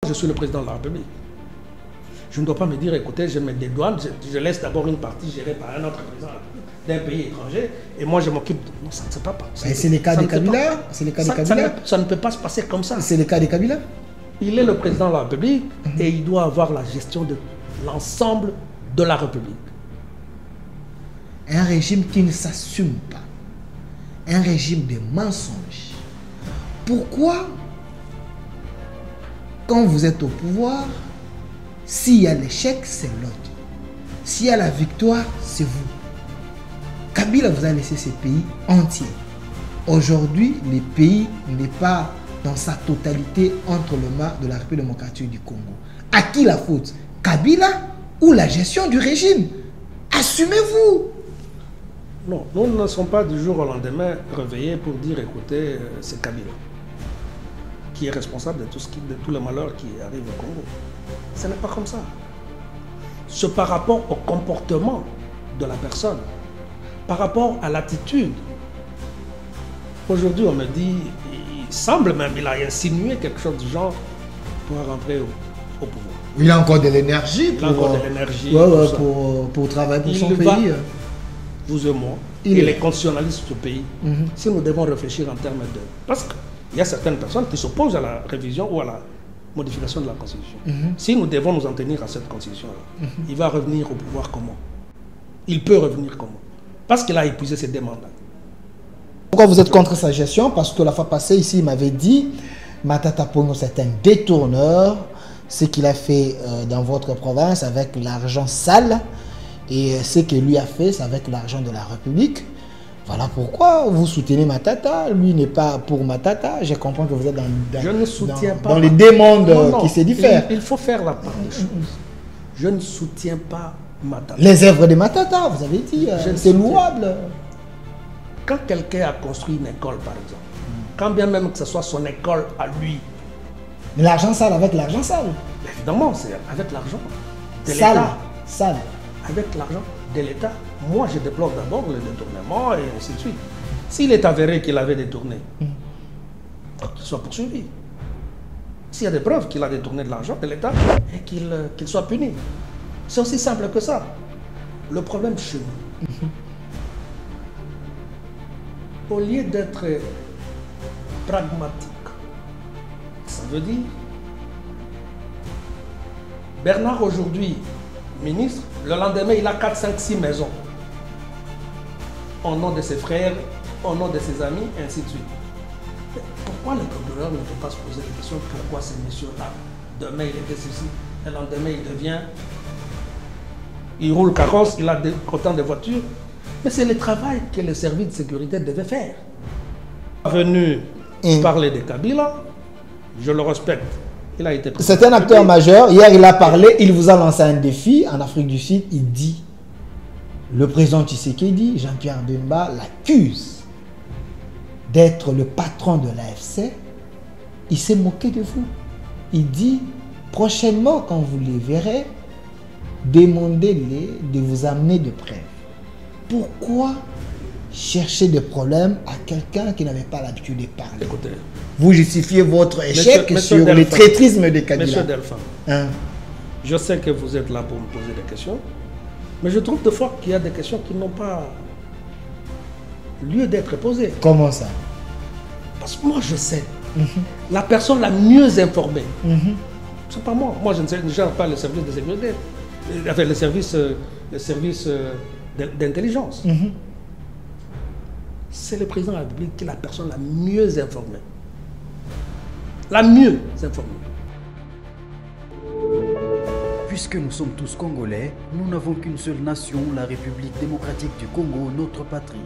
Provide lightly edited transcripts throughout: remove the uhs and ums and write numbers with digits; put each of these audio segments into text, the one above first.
Je suis le président de la République. Je ne dois pas me dire, écoutez, je mets des douanes, je laisse d'abord une partie gérée par un autre président d'un pays étranger, et moi je m'occupe de... Non, ça ne se passe pas. C'est le cas de Kabila. C'est le cas de Kabila. Ça ne peut pas se passer comme ça. C'est le cas de Kabila. Il est le président de la République et il doit avoir la gestion de l'ensemble de la République. Un régime qui ne s'assume pas. Un régime de mensonges. Pourquoi, quand vous êtes au pouvoir, s'il y a l'échec, c'est l'autre. S'il y a la victoire, c'est vous. Kabila vous a laissé ce pays entier. Aujourd'hui, le pays n'est pas dans sa totalité entre les mains de la République démocratique du Congo. À qui la faute? Kabila ou la gestion du régime? Assumez-vous! Non, nous ne sommes pas du jour au lendemain réveillés pour dire, écoutez, c'est Kabila qui est responsable de tout le malheur qui arrive au Congo. Ce n'est pas comme ça. C'est par rapport au comportement de la personne, par rapport à l'attitude. Aujourd'hui, on me dit, il semble même, il a insinué quelque chose du genre pour rentrer au pouvoir. Il a encore de l'énergie pour travailler pour son pays. Vous et moi, et les constitutionnalistes du pays, si nous devons réfléchir en termes de... Parce qu'il y a certaines personnes qui s'opposent à la révision ou à la modification de la Constitution. Si nous devons nous en tenir à cette Constitution-là, il va revenir au pouvoir comment? Il peut revenir comment? Parce qu'il a épuisé ses deux mandats. Pourquoi vous êtes contre sa gestion? Parce que la fois passée, ici, il m'avait dit, Matata Ponyo, c'est un détourneur. Ce qu'il a fait dans votre province avec l'argent sale. Et ce qu'il lui a fait, c'est avec l'argent de la République. Voilà pourquoi vous soutenez Matata. Lui n'est pas pour Matata. Je comprends que vous êtes dans les deux mondes qui se diffèrent. Il faut faire la part des choses. Je ne soutiens pas Matata. Les œuvres de Matata, vous avez dit, c'est louable. Quand quelqu'un a construit une école, par exemple, quand bien même que ce soit son école à lui. Mais l'argent sale avec l'argent sale. Évidemment, c'est avec l'argent de l'État. Sale. Avec l'argent de l'État. Moi, je déplore d'abord le détournement et ainsi de suite. S'il est avéré qu'il avait détourné, qu'il soit poursuivi. S'il y a des preuves qu'il a détourné de l'argent de l'État, et qu'il soit puni. C'est aussi simple que ça. Le problème chez nous, au lieu d'être pragmatique, ça veut dire Bernard aujourd'hui, ministre, le lendemain il a 4, 5, 6 maisons. Au nom de ses frères, au nom de ses amis, et ainsi de suite. Mais pourquoi le procureur ne peut pas se poser la question pourquoi ces messieurs-là, demain il était ceci, le lendemain il devient, il roule carrosse, il a autant de voitures. Mais c'est le travail que les services de sécurité devaient faire. Venu parler de Kabila, je le respecte. C'est un acteur majeur. Hier, il a parlé, il vous a lancé un défi en Afrique du Sud. Il dit, le président Tshisekedi, Jean-Pierre Bemba, l'accuse d'être le patron de l'AFC. Il s'est moqué de vous. Il dit, prochainement, quand vous les verrez, demandez-les de vous amener des preuves. Pourquoi chercher des problèmes à quelqu'un qui n'avait pas l'habitude de parler? Écoutez, vous justifiez votre échec sur le traîtrisme de Kabila. Monsieur Delphin, je sais que vous êtes là pour me poser des questions, mais je trouve de fois qu'il y a des questions qui n'ont pas lieu d'être posées. Comment ça? Parce que moi je sais, la personne la mieux informée, c'est pas moi. Moi je ne gère pas le service de sécurité, le service d'intelligence. C'est le président de la République qui est la personne la mieux informée. La mieux informée. Puisque nous sommes tous Congolais, nous n'avons qu'une seule nation, la République démocratique du Congo, notre patrie.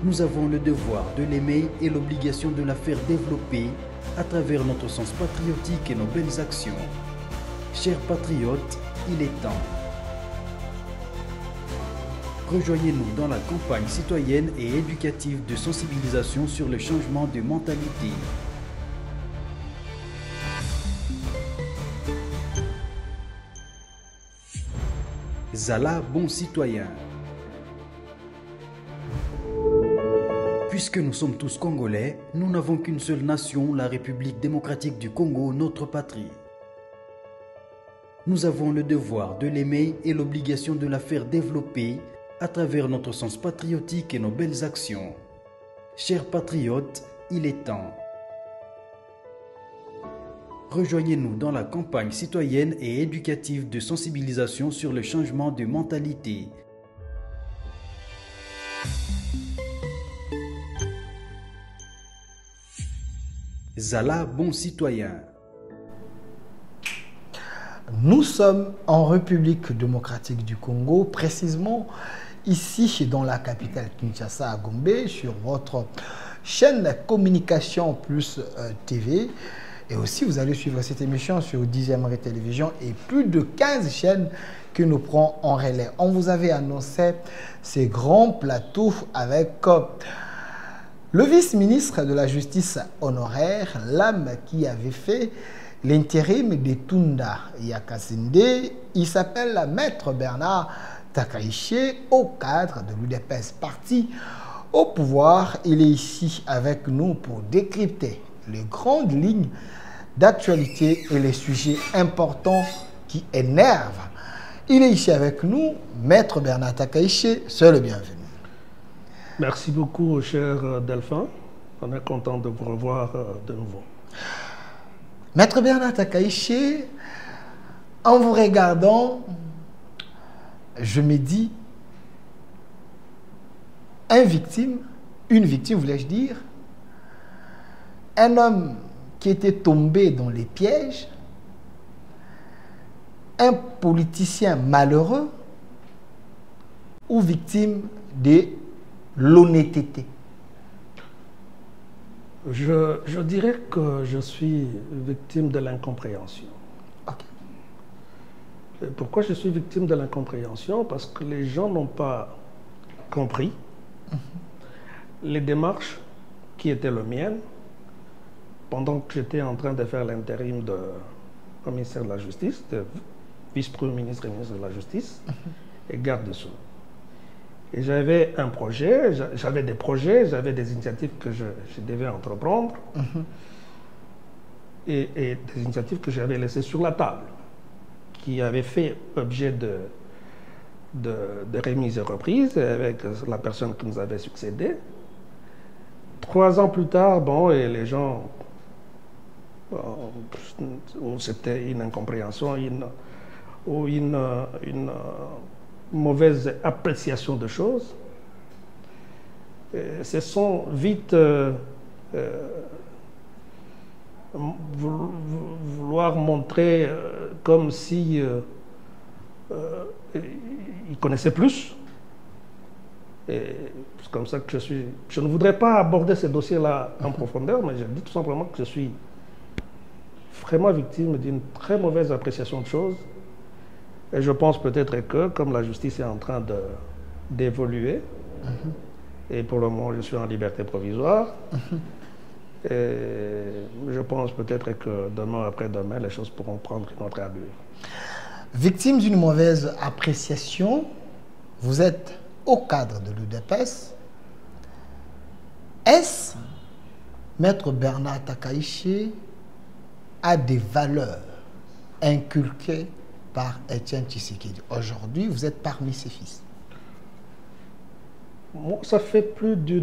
Nous avons le devoir de l'aimer et l'obligation de la faire développer à travers notre sens patriotique et nos belles actions. Chers patriotes, il est temps. Rejoignez-nous dans la campagne citoyenne et éducative de sensibilisation sur le changement de mentalité. Zala bon citoyen. Puisque nous sommes tous Congolais, nous n'avons qu'une seule nation, la République démocratique du Congo, notre patrie. Nous avons le devoir de l'aimer et l'obligation de la faire développer à travers notre sens patriotique et nos belles actions. Chers patriotes, il est temps. Rejoignez-nous dans la campagne citoyenne et éducative de sensibilisation sur le changement de mentalité. Zala, bon citoyen. Nous sommes en République démocratique du Congo, précisément ici dans la capitale Kinshasa à Gombe, sur votre chaîne Communication Plus TV. Et aussi, vous allez suivre cette émission sur 10e Télévision et plus de 15 chaînes que nous prenons en relais. On vous avait annoncé ces grands plateaux avec le vice-ministre de la Justice honoraire, l'âme qui avait fait l'intérim de Tunda Yakasinde. Il s'appelle Maître Bernard Takaiché, au cadre de l'UDPS parti au pouvoir. Il est ici avec nous pour décrypter les grandes lignes d'actualité et les sujets importants qui énervent. Il est ici avec nous, Maître Bernard Takaiché, c'est le bienvenu. Merci beaucoup, cher Delphin. On est content de vous revoir de nouveau. Maître Bernard Takaiché, en vous regardant, je me dis, une victime, voulais-je dire, un homme qui était tombé dans les pièges, un politicien malheureux ou victime de l'honnêteté? Je dirais que je suis victime de l'incompréhension. Okay. Pourquoi je suis victime de l'incompréhension? Parce que les gens n'ont pas compris les démarches qui étaient les miennes pendant que j'étais en train de faire l'intérim au ministère de la Justice, de vice-premier ministre et ministre de la Justice et garde des Sceaux. Et j'avais un projet, j'avais des projets, j'avais des initiatives que je devais entreprendre et des initiatives que j'avais laissées sur la table, qui avaient fait objet de remise et reprise avec la personne qui nous avait succédé. 3 ans plus tard, bon, et les gens, c'était une incompréhension ou une mauvaise appréciation de choses. Se sont vite vouloir montrer comme si ils connaissaient plus. Et c'est comme ça que je suis. Je ne voudrais pas aborder ces dossiers-là en profondeur, mais je dis tout simplement que je suis vraiment victime d'une très mauvaise appréciation de choses. Et je pense peut-être que, comme la justice est en train d'évoluer, et pour le moment je suis en liberté provisoire, et je pense peut-être que demain, après-demain, les choses pourront prendre une autre allure. Victime d'une mauvaise appréciation, vous êtes au cadre de l'UDPS. Est-ce Maître Bernard Takaiché a des valeurs inculquées par Étienne Tshisekedi? Aujourd'hui, vous êtes parmi ses fils. Moi, ça fait plus de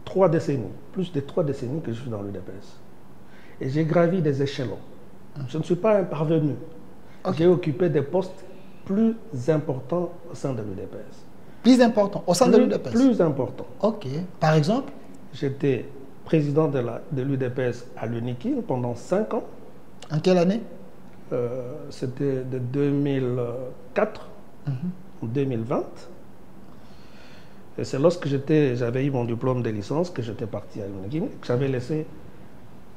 3 décennies, plus de 3 décennies que je suis dans l'UDPS. Et j'ai gravi des échelons. Je ne suis pas un parvenu. Okay. J'ai occupé des postes plus importants au sein de l'UDPS. Plus important au sein de l'UDPS? Plus important. Ok. Par exemple? J'étais président de l'UDPS à l'UNIKIL pendant 5 ans. En quelle année? C'était de 2004 en 2020. Et c'est lorsque j'avais eu mon diplôme de licence que j'étais parti à l'UNIKIL, que j'avais laissé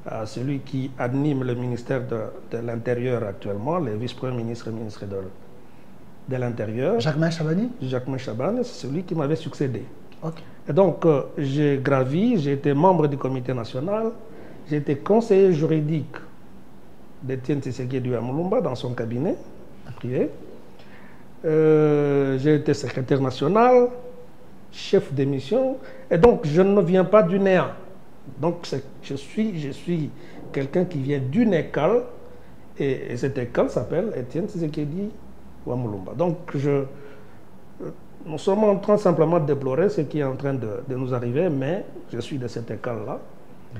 à celui qui anime le ministère de l'Intérieur actuellement, le vice-premier ministre et ministre de l'Intérieur. Jacquemain Chabani? Jacquemain Chabani, c'est celui qui m'avait succédé. Okay. Et donc, j'ai gravi, j'ai été membre du comité national, j'ai été conseiller juridique d'Étienne Tshisekedi à Moulumba dans son cabinet privé. J'ai été secrétaire national chef de mission. Et donc, je ne viens pas du néant. Donc, je suis quelqu'un qui vient d'une école. Et cette école s'appelle Étienne Tshisekedi Wamulumba. Donc, nous sommes en train simplement de déplorer ce qui est en train de nous arriver, mais je suis de cette école-là.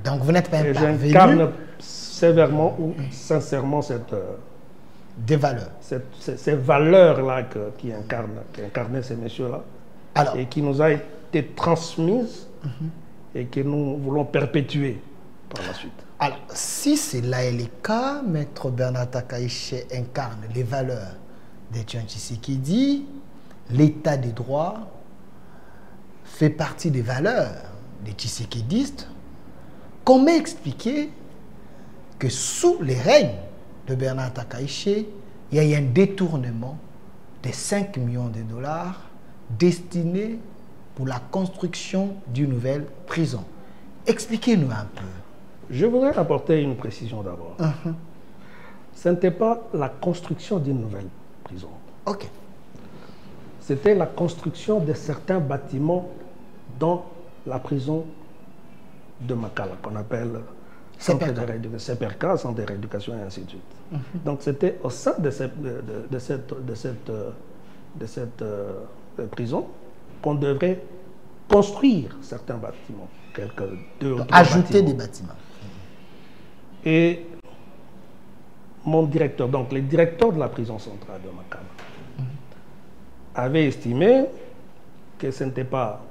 Donc, vous n'êtes pas un parvenu. J'incarne sévèrement ou sincèrement des valeurs. Ces valeurs-là qui incarnaient ces messieurs-là. Et qui nous a été transmises et que nous voulons perpétuer par la suite. Alors, si cela est le cas, Maître Bernard Takaïche incarne les valeurs d'Étienne Tshisekedi, l'état des droits fait partie des valeurs des tshisekidistes. Comment expliquer que sous les règnes de Bernard Takaïche, il y a eu un détournement de 5 millions de dollars destinés pour la construction d'une nouvelle prison? Expliquez-nous un peu. Je voudrais apporter une précision d'abord. Ce n'était pas la construction d'une nouvelle prison. Ok. C'était la construction de certains bâtiments dans la prison de Makala, qu'on appelle CPRK, Centre de rééducation et ainsi de suite. Donc c'était au sein de cette prison qu'on devrait construire certains bâtiments. Ajouter des bâtiments. Et mon directeur, donc le directeur de la prison centrale de Makala, avait estimé que ce n'était pas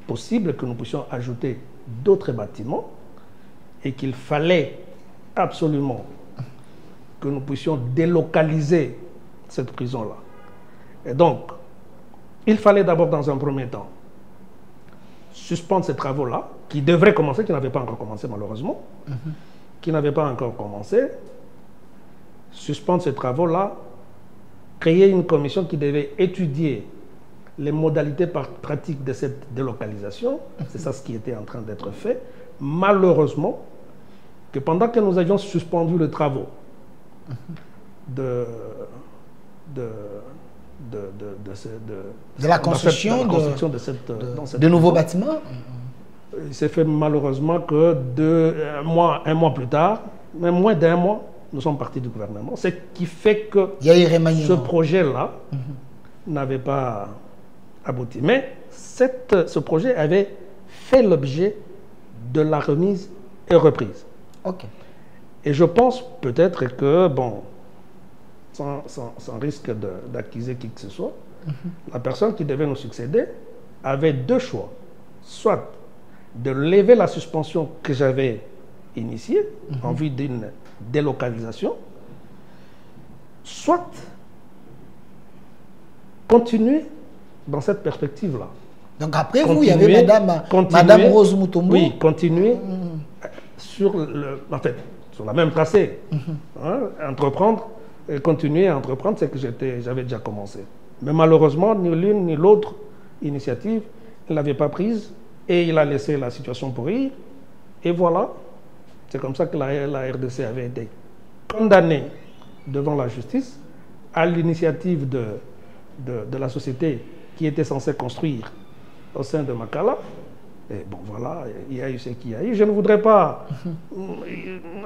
possible que nous puissions ajouter d'autres bâtiments et qu'il fallait absolument que nous puissions délocaliser cette prison-là. Et donc, il fallait d'abord, dans un premier temps, suspendre ces travaux-là, qui devraient commencer, qui n'avaient pas encore commencé malheureusement, qui n'avaient pas encore commencé, suspendre ces travaux-là, créer une commission qui devait étudier les modalités pratiques de cette délocalisation. C'est ça ce qui était en train d'être fait. Malheureusement, que pendant que nous avions suspendu les travaux de la construction de nouveaux bâtiments, il s'est fait malheureusement que un mois plus tard, même moins d'un mois, nous sommes partis du gouvernement. Ce qui fait que ce projet-là n'avait pas abouti. Mais ce projet avait fait l'objet de la remise et reprise. Et je pense peut-être que, bon, sans risque d'accuser qui que ce soit, la personne qui devait nous succéder avait deux choix. Soit de lever la suspension que j'avais initiée en vue d'une délocalisation, soit continuer dans cette perspective-là. Donc après vous, il y avait Madame Rose Mutombo. Oui, continuer sur la même tracé. Entreprendre et continuer à entreprendre ce que j'avais déjà commencé. Mais malheureusement, ni l'une ni l'autre initiative, il ne l'avait pas prise et il a laissé la situation pourrir. Et voilà, c'est comme ça que la RDC avait été condamnée devant la justice à l'initiative de la société qui était censée construire au sein de Makala. Et bon, voilà, il y a eu ce qu'il y a eu. Je ne voudrais pas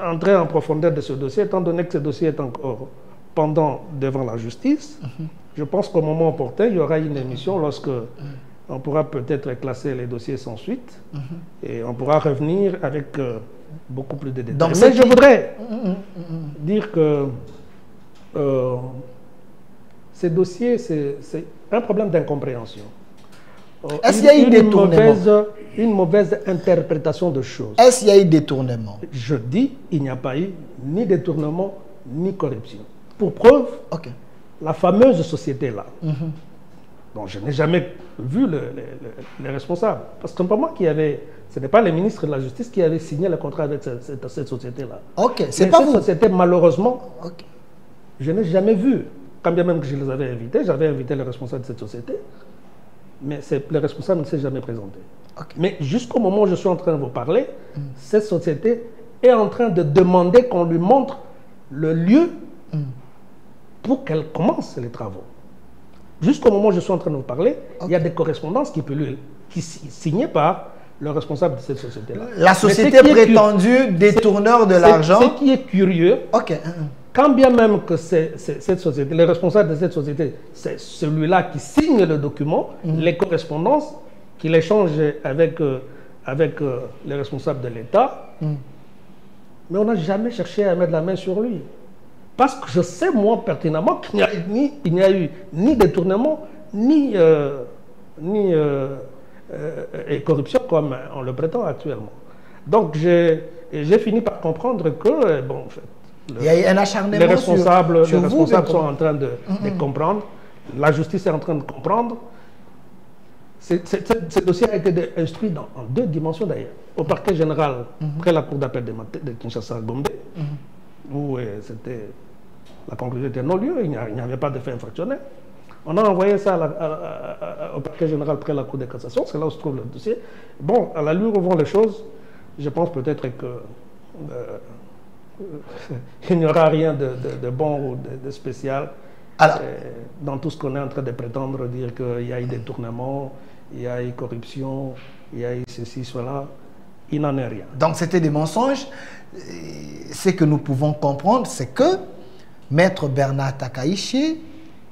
entrer en profondeur de ce dossier, étant donné que ce dossier est encore pendant devant la justice. Je pense qu'au moment opportun, il y aura une émission lorsque on pourra peut-être classer les dossiers sans suite et on pourra revenir avec beaucoup plus de détails. Donc, mais je voudrais dire que ces dossiers, c'est un problème d'incompréhension. Est-ce qu'il y a eu détournement? Une mauvaise interprétation de choses. Est-ce qu'il y a eu détournement? Je dis, il n'y a pas eu ni détournement, ni corruption. Pour preuve, la fameuse société-là, dont je n'ai jamais vu les responsables. Parce que ce n'est pas moi qui avait... Ce n'est pas le ministre de la Justice qui avait signé le contrat avec cette société-là. C'est pas vous. Cette société, malheureusement, je n'ai jamais vu. Quand bien même que je les avais invités, j'avais invité les responsables de cette société, mais le responsable ne s'est jamais présenté. Mais jusqu'au moment où je suis en train de vous parler, cette société est en train de demander qu'on lui montre le lieu pour qu'elle commence les travaux. Jusqu'au moment où je suis en train de vous parler, il y a des correspondances signées par le responsable de cette société-là. La société prétendue détourneur de l'argent. Ce qui est curieux, quand bien même que cette société, le responsable de cette société, c'est celui-là qui signe le document, les correspondances qu'il échange avec les responsables de l'État, mais on n'a jamais cherché à mettre la main sur lui. Parce que je sais, moi, pertinemment, qu'il n'y a eu ni détournement, ni corruption, comme on le prétend actuellement. Donc, j'ai fini par comprendre que, bon, en fait, il y a eu un acharnement les responsables sont en train de comprendre, la justice est en train de comprendre. Ce dossier a été instruit en 2 dimensions d'ailleurs. Au parquet général, près la cour d'appel de Kinshasa-Gombe, où la conclusion était non-lieu, il n'y avait pas de fait infractionnel. On a envoyé ça au parquet général près la cour de cassation, c'est là où se trouve le dossier. Bon, à la lueur où vont les choses, je pense peut-être que il n'y aura rien de bon ou de spécial dans tout ce qu'on est en train de prétendre, dire qu'il y a eu détournement, il y a eu corruption, il y a eu ceci, cela. Il n'en est rien. Donc c'était des mensonges. Ce que nous pouvons comprendre, c'est que Maître Bernard Takaichi,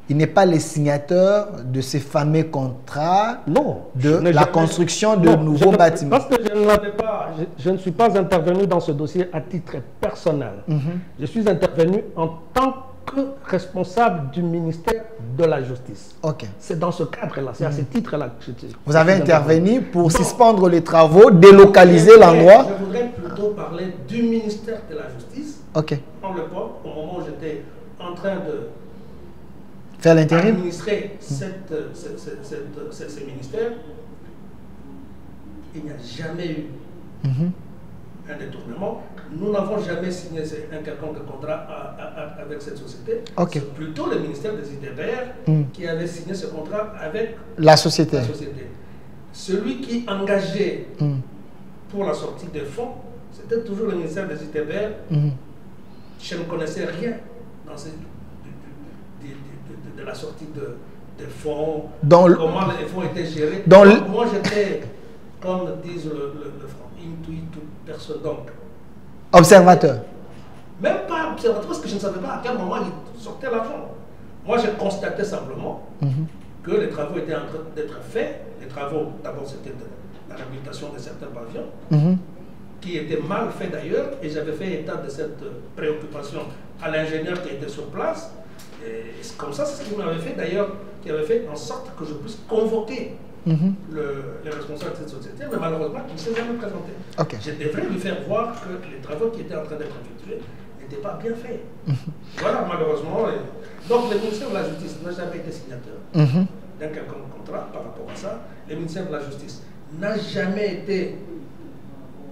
il n'est pas le signateur de ces fameux contrats de la construction de nouveaux bâtiments. Parce que je ne suis pas intervenu dans ce dossier à titre personnel. Je suis intervenu en tant que responsable du ministère de la Justice. C'est dans ce cadre-là, c'est à ce titre-là que vous avez intervenu pour suspendre les travaux, délocaliser l'endroit. Je voudrais plutôt parler du ministère de la Justice. Dans le port, au moment où j'étais en train de faire l'intérim, administrer ces ministères, il n'y a jamais eu un détournement. Nous n'avons jamais signé un quelconque contrat avec cette société. C'est plutôt le ministère des IDPR qui avait signé ce contrat avec la société. Celui qui engageait pour la sortie des fonds, c'était toujours le ministère des IDPR. Je ne connaissais rien dans de la sortie de fonds, comment les fonds étaient gérés. Moi, j'étais, comme disent le franc, intuit toute personne. Donc, observateur. Même pas observateur, parce que je ne savais pas à quel moment il sortait l'argent. Moi, je constatais simplement que les travaux étaient en train d'être faits. Les travaux, d'abord, c'était la réhabilitation de certains pavillons, qui étaient mal faits d'ailleurs, et j'avais fait état de cette préoccupation à l'ingénieur qui était sur place. Et comme ça, c'est ce qu'il m'avait fait d'ailleurs, qui avait fait en sorte que je puisse convoquer les responsables de cette société, mais malheureusement, il ne s'est jamais présenté. Je devrais lui faire voir que les travaux qui étaient en train d'être effectués n'étaient pas bien faits. Voilà, malheureusement. Donc, le ministère de la Justice n'a jamais été signateur d'un quelconque contrat par rapport à ça. Le ministère de la Justice n'a jamais été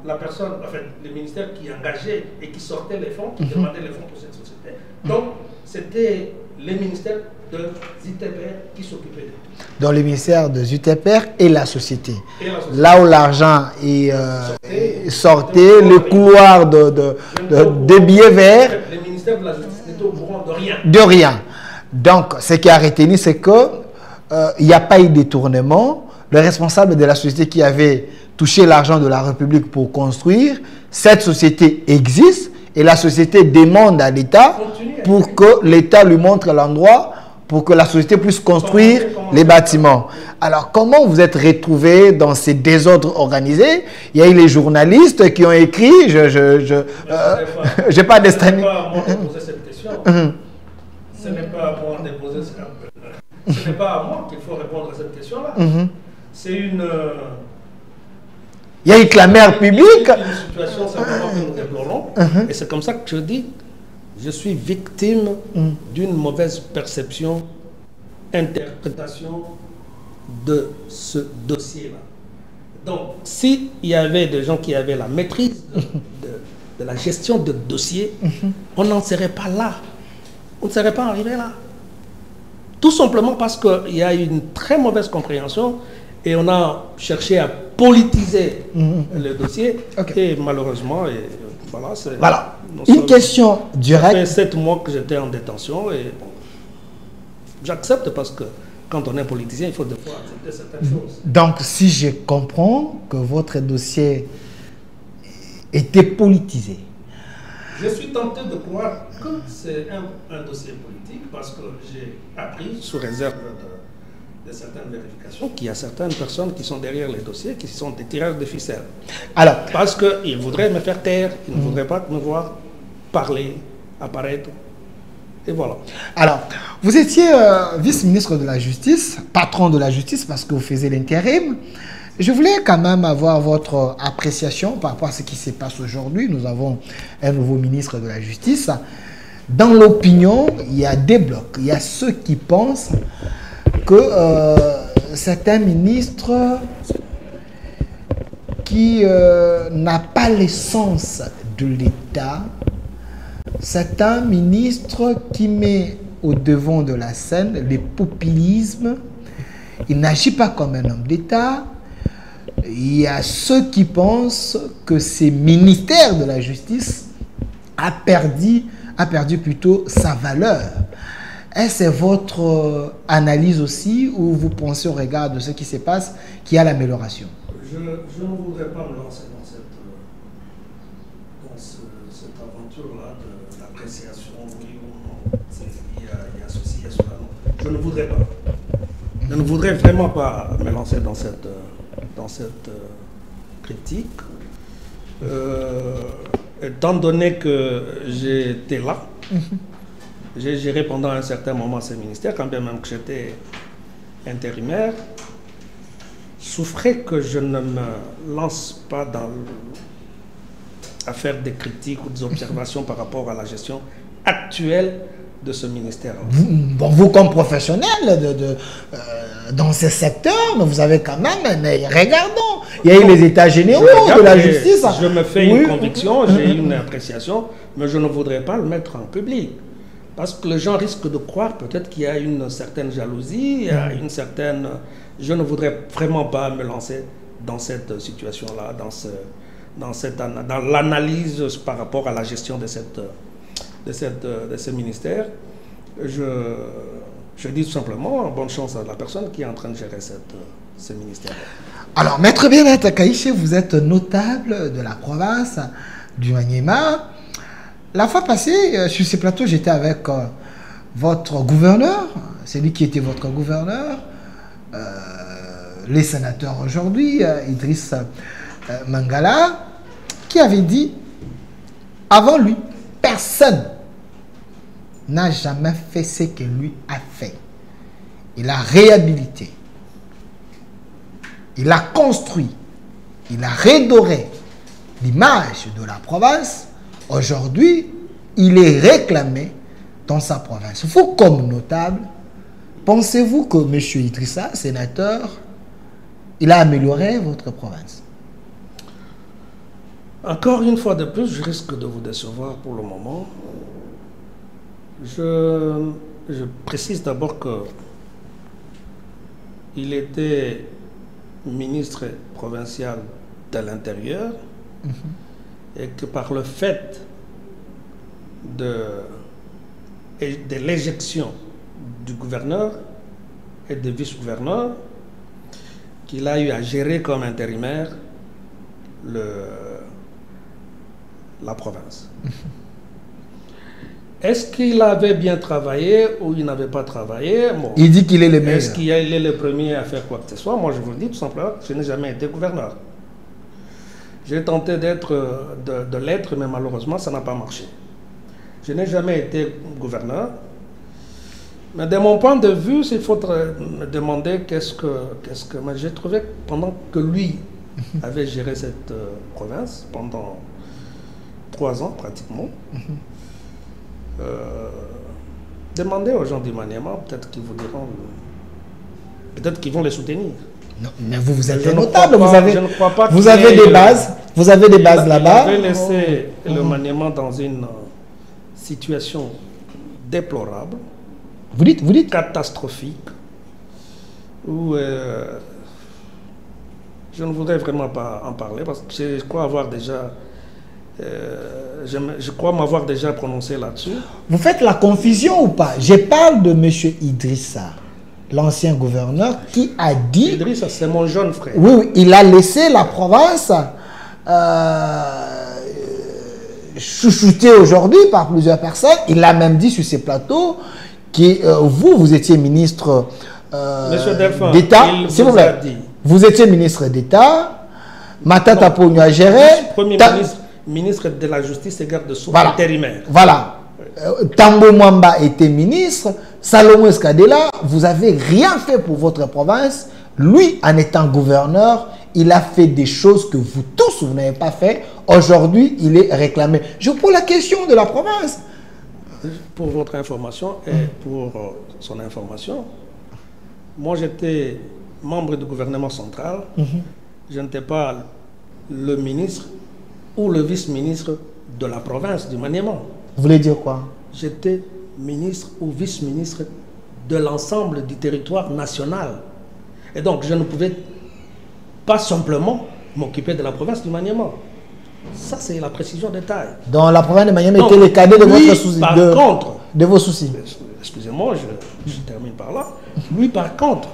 la personne, enfin, le ministère qui engageait et qui sortait les fonds, qui demandait les fonds pour cette société. Donc, c'était le ministère de ZUTPR qui s'occupait de tout. Dans le ministère de ZUTPR et la société. Là où l'argent sortait, le couloir de billets verts. Le ministère de la Justice n'était au courant de rien. De rien. Donc, ce qui a retenu, c'est qu'il n'y a pas eu de détournement. Le responsable de la société qui avait touché l'argent de la République pour construire, cette société existe et la société demande à l'État pour que l'État lui montre l'endroit pour que la société puisse construire les bâtiments. Alors, comment vous êtes retrouvés dans ces désordres organisés? Il y a eu les journalistes qui ont écrit, j'ai pas d'estimé. Ce n'est pas à moi de poser cette question. Ce n'est pas à moi de poser cette question. Ce n'est pas à moi qu'il faut répondre à cette question-là. C'est une... Il y a une clameur publique. Une situation simplement que nous déplorons. Et c'est comme ça que je dis, je suis victime d'une mauvaise perception, interprétation de ce dossier-là. Donc, s'il y avait des gens qui avaient la maîtrise de la gestion de dossier, on n'en serait pas là. On ne serait pas arrivé là. Tout simplement parce qu'il y a eu une très mauvaise compréhension et on a cherché à politiser le dossier. Et malheureusement, voilà. Une question directe. Ça fait 7 mois que j'étais en détention et bon, j'accepte parce que quand on est politicien, il faut des fois accepter certaines choses. Donc, si je comprends que votre dossier était politisé. Je suis tenté de croire que c'est un dossier politique parce que j'ai appris, sous réserve de certaines vérifications, qu'il y a certaines personnes qui sont derrière les dossiers, qui sont des tireurs de ficelles. Alors, parce qu'ils voudraient me faire taire, ils ne voudraient pas me voir parler, apparaître. Et voilà. Alors, vous étiez vice-ministre de la Justice, patron de la Justice parce que vous faisiez l'intérim. Je voulais quand même avoir votre appréciation par rapport à ce qui se passe aujourd'hui. Nous avons un nouveau ministre de la Justice. Dans l'opinion, il y a des blocs. Il y a ceux qui pensent que certains ministres qui n'a pas l'essence de l'État, certains ministres qui met au devant de la scène les populismes, il n'agit pas comme un homme d'État. Il y a ceux qui pensent que ce ministère de la Justice a perdu plutôt sa valeur. Est-ce votre analyse aussi, ou vous pensez au regard de ce qui se passe qu'il y a l'amélioration? Je ne voudrais pas me lancer dans cette aventure-là de l'appréciation, oui ou non. Il y a ceci, il y a cela. Non. Je ne voudrais pas. Je ne voudrais vraiment pas me lancer dans cette critique. Étant donné que j'étais là, j'ai géré pendant un certain moment ce ministère, quand bien même que j'étais intérimaire, souffrait que je ne me lance pas à faire des critiques ou des observations par rapport à la gestion actuelle de ce ministère. Vous comme professionnel dans ce secteur, mais vous avez quand même, mais regardons, il y a eu les états généraux de la justice. Je me fais une conviction, j'ai une appréciation, mais je ne voudrais pas le mettre en public. Parce que les gens risquent de croire peut-être qu'il y a une certaine jalousie, il y a une certaine... Je ne voudrais vraiment pas me lancer dans cette situation-là, dans l'analyse par rapport à la gestion de ce ministère. Je dis tout simplement bonne chance à la personne qui est en train de gérer ce ministère. Alors, Maître Bien-Être Kaïché, vous êtes notable de la province du Maniema. La fois passée, sur ce plateau, j'étais avec votre gouverneur, celui qui était votre gouverneur, les sénateurs aujourd'hui, Idriss Mangala, qui avait dit, avant lui, personne n'a jamais fait ce que lui a fait. Il a réhabilité, il a construit, il a redoré l'image de la province. Aujourd'hui, il est réclamé dans sa province. Vous, comme notable, pensez-vous que M. Idrissa, sénateur, il a amélioré votre province? Encore une fois de plus, je risque de vous décevoir pour le moment. Je précise d'abord que il était ministre provincial de l'Intérieur et que par le fait de l'éjection du gouverneur et du vice-gouverneur, qu'il a eu à gérer comme intérimaire la province. Est-ce qu'il avait bien travaillé ou il n'avait pas travaillé? Bon. Il dit qu'il est le meilleur. Est-ce qu'il est le premier à faire quoi que ce soit? Moi, je vous le dis tout simplement, je n'ai jamais été gouverneur. J'ai tenté de l'être, mais malheureusement, ça n'a pas marché. Je n'ai jamais été gouverneur. Mais de mon point de vue, il faut me demander qu'est-ce que... Mais j'ai trouvé que pendant que lui avait géré cette province, pendant 3 ans pratiquement, demandez aux gens du Maniema, peut-être qu'ils vous diront, peut-être qu'ils vont les soutenir. Non, mais vous êtes notable, vous avez des bases, là-bas. Vous avez laissé le Maniema dans une situation déplorable. Vous dites catastrophique, où je ne voudrais vraiment pas en parler parce que je crois avoir déjà, je crois m'avoir déjà prononcé là-dessus. Vous faites la confusion ou pas? Je parle de M. Idrissa. l'ancien gouverneur, qui a dit... Idrissa, c'est mon jeune frère. Oui, oui, il a laissé la province chouchoutée aujourd'hui par plusieurs personnes. Il a même dit sur ces plateaux que vous étiez ministre d'État. S'il vous plaît, vous étiez ministre d'État. Matata Pogno a géré. Premier ministre de la Justice et garde de sceaux intérimaire. Voilà. Tambo Mwamba était ministre. Salomon Escadela, vous n'avez rien fait pour votre province. Lui, en étant gouverneur, il a fait des choses que vous tous, vous n'avez pas fait. Aujourd'hui, il est réclamé. Je vous pose la question de la province. Pour votre information et pour son information, moi j'étais membre du gouvernement central. Je n'étais pas le ministre ou le vice-ministre de la province du Maniema. Vous voulez dire quoi? J'étais ministre ou vice-ministre de l'ensemble du territoire national. Et donc, je ne pouvais pas simplement m'occuper de la province du Maniema. Ça, c'est la précision des tailles. Dans la province de Maniema était le cadet de votre souci. Par contre, de vos soucis. Excusez-moi, je termine par là. Lui, par contre,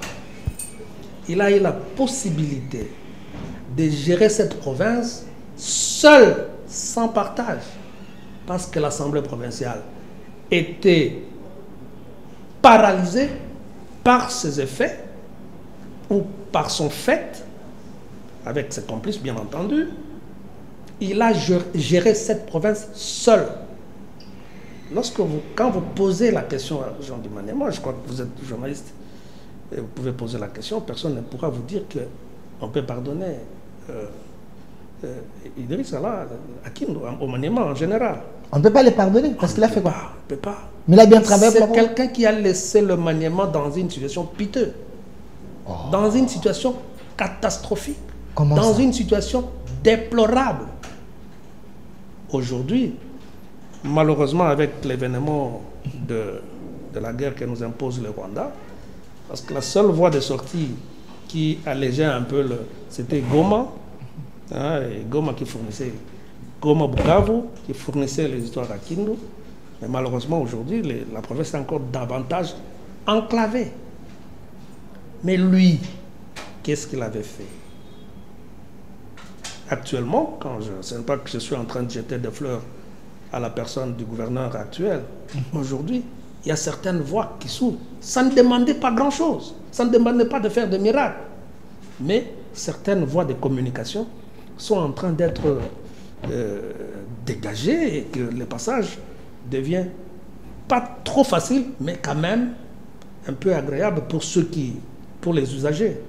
il a eu la possibilité de gérer cette province seul, sans partage. Parce que l'Assemblée provinciale était paralysée par ses effets ou par son fait, avec ses complices bien entendu. Il a géré cette province seul. Quand vous posez la question à Jean du Maniema, je crois que vous êtes journaliste, et vous pouvez poser la question, personne ne pourra vous dire qu'on peut pardonner Idrissa là, au Maniema en général. On ne peut pas les pardonner parce qu'il a fait quoi? On ne peut pas. Mais il a bien travaillé. C'est quelqu'un qui a laissé le Maniema dans une situation piteuse, dans une situation catastrophique, dans une situation déplorable. Aujourd'hui, malheureusement, avec l'événement de la guerre que nous impose le Rwanda, parce que la seule voie de sortie qui allégeait un peu, c'était Goma, hein, et Goma qui fournissait, Goma Bukavu, qui fournissait les histoires à Kindu. Mais malheureusement, aujourd'hui, la province est encore davantage enclavée. Mais lui, qu'est-ce qu'il avait fait? Actuellement, ce n'est pas que je suis en train de jeter des fleurs à la personne du gouverneur actuel. Aujourd'hui, il y a certaines voies qui s'ouvrent. Ça ne demandait pas grand-chose. Ça ne demandait pas de faire de miracles. Mais certaines voies de communication sont en train d'être dégagées et que le passage devient pas trop facile, mais quand même un peu agréable pour les usagers.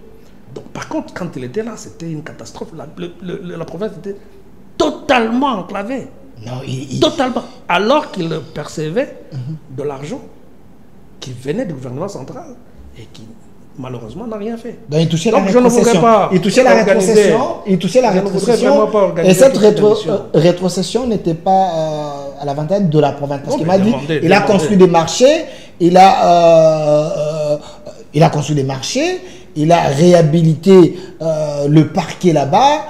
Donc, par contre, quand il était là, c'était une catastrophe. La province était totalement enclavée. Non, totalement. Alors qu'il percevait de l'argent qui venait du gouvernement central et qui, malheureusement, n'a rien fait. Donc, il touchait la rétrocession. Il touchait la rétrocession. Il touchait la rétrocession. Et cette rétrocession n'était pas à l'avantage de la province. Parce qu'il m'a dit, il a construit des marchés, il a construit des marchés, il a réhabilité le parquet là-bas.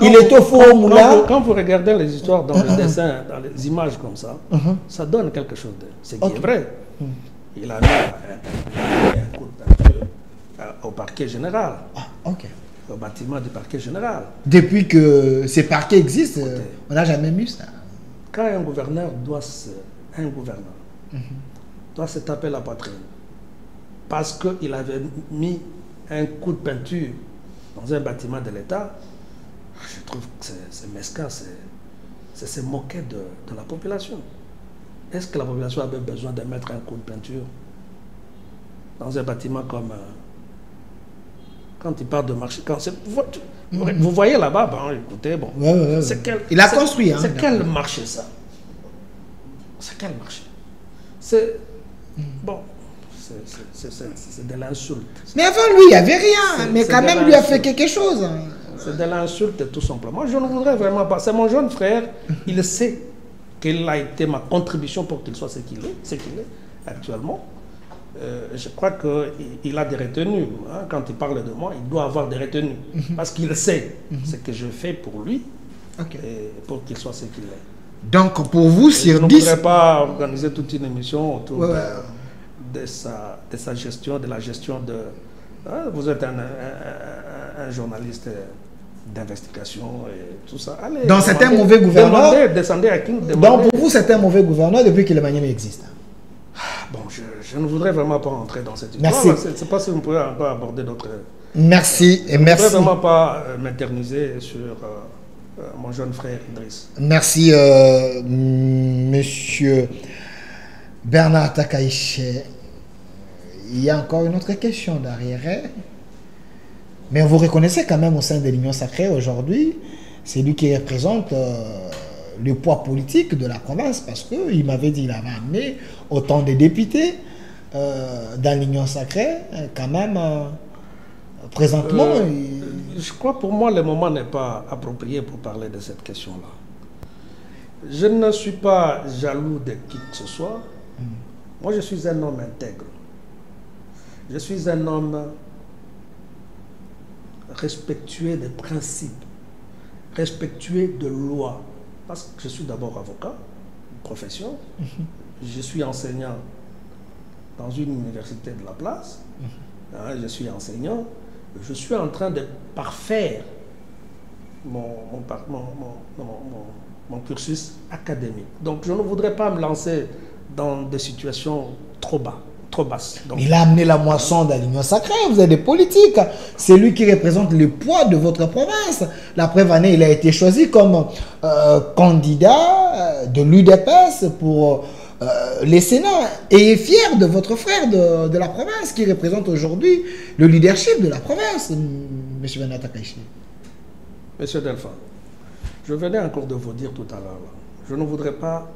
Il est au Forum Moulin. Quand vous regardez les histoires dans les dessins, dans les images comme ça, ça donne quelque chose de... C'est qui est vrai. Il a mis un coup de peinture au parquet général. Au bâtiment du parquet général. Depuis que ces parquets existent, on n'a jamais vu ça. Quand un gouverneur doit se taper la poitrine parce qu'il avait mis un coup de peinture dans un bâtiment de l'État, je trouve que c'est mesquin, c'est se moquer de la population. Est-ce que la population avait besoin de mettre un coup de peinture dans un bâtiment comme... quand il part de marché, vous voyez là-bas, écoutez, bon, il a construit. C'est quel marché ça? C'est quel marché? C'est... Bon... C'est de l'insulte. Mais avant lui, il n'y avait rien. Mais quand même, lui a fait quelque chose. C'est de l'insulte, tout simplement. Je ne voudrais vraiment pas. C'est mon jeune frère. Il sait quelle a été ma contribution pour qu'il soit ce qu'il est actuellement. Je crois qu'il a des retenues. Hein. Quand il parle de moi, il doit avoir des retenues. Parce qu'il sait ce que je fais pour lui et pour qu'il soit ce qu'il est. Donc, pour vous, sur 10... Je ne voudrais pas organiser toute une émission autour de sa gestion, de la gestion de... Hein, vous êtes un journaliste d'investigation et tout ça. Allez, donc c'est un mauvais gouverneur. Descendez à King. Donc pour vous, c'est un mauvais gouverneur depuis que le Maniema existe. Bon, je ne voudrais vraiment pas entrer dans cette histoire. Merci. Je ne sais pas si vous pouvez encore aborder d'autres... Merci et merci. Je ne voudrais vraiment pas m'éterniser sur mon jeune frère Idriss. Merci, monsieur Bernard Takaïche. Il y a encore une autre question derrière. Mais vous reconnaissez quand même au sein de l'Union Sacrée aujourd'hui, c'est lui qui représente le poids politique de la province, parce qu'il m'avait dit qu'il avait amené autant de députés dans l'Union Sacrée, quand même, présentement. Je crois pour moi le moment n'est pas approprié pour parler de cette question-là. Je ne suis pas jaloux de qui que ce soit. Moi, je suis un homme intègre. Je suis un homme respectueux des principes, respectueux de lois. Parce que je suis d'abord avocat, profession. Je suis enseignant dans une université de la place. Je suis enseignant. Je suis en train de parfaire mon cursus académique. Donc je ne voudrais pas me lancer dans des situations trop basses. Donc, il a amené la moisson dans l'Union Sacrée, vous êtes des politiques. C'est lui qui représente le poids de votre province. La preuve année, il a été choisi comme candidat de l'UDPS pour les Sénats et est fier de votre frère de la province qui représente aujourd'hui le leadership de la province, M. Bernard Takaïche. Monsieur Delphin, je venais encore de vous dire tout à l'heure, je ne voudrais pas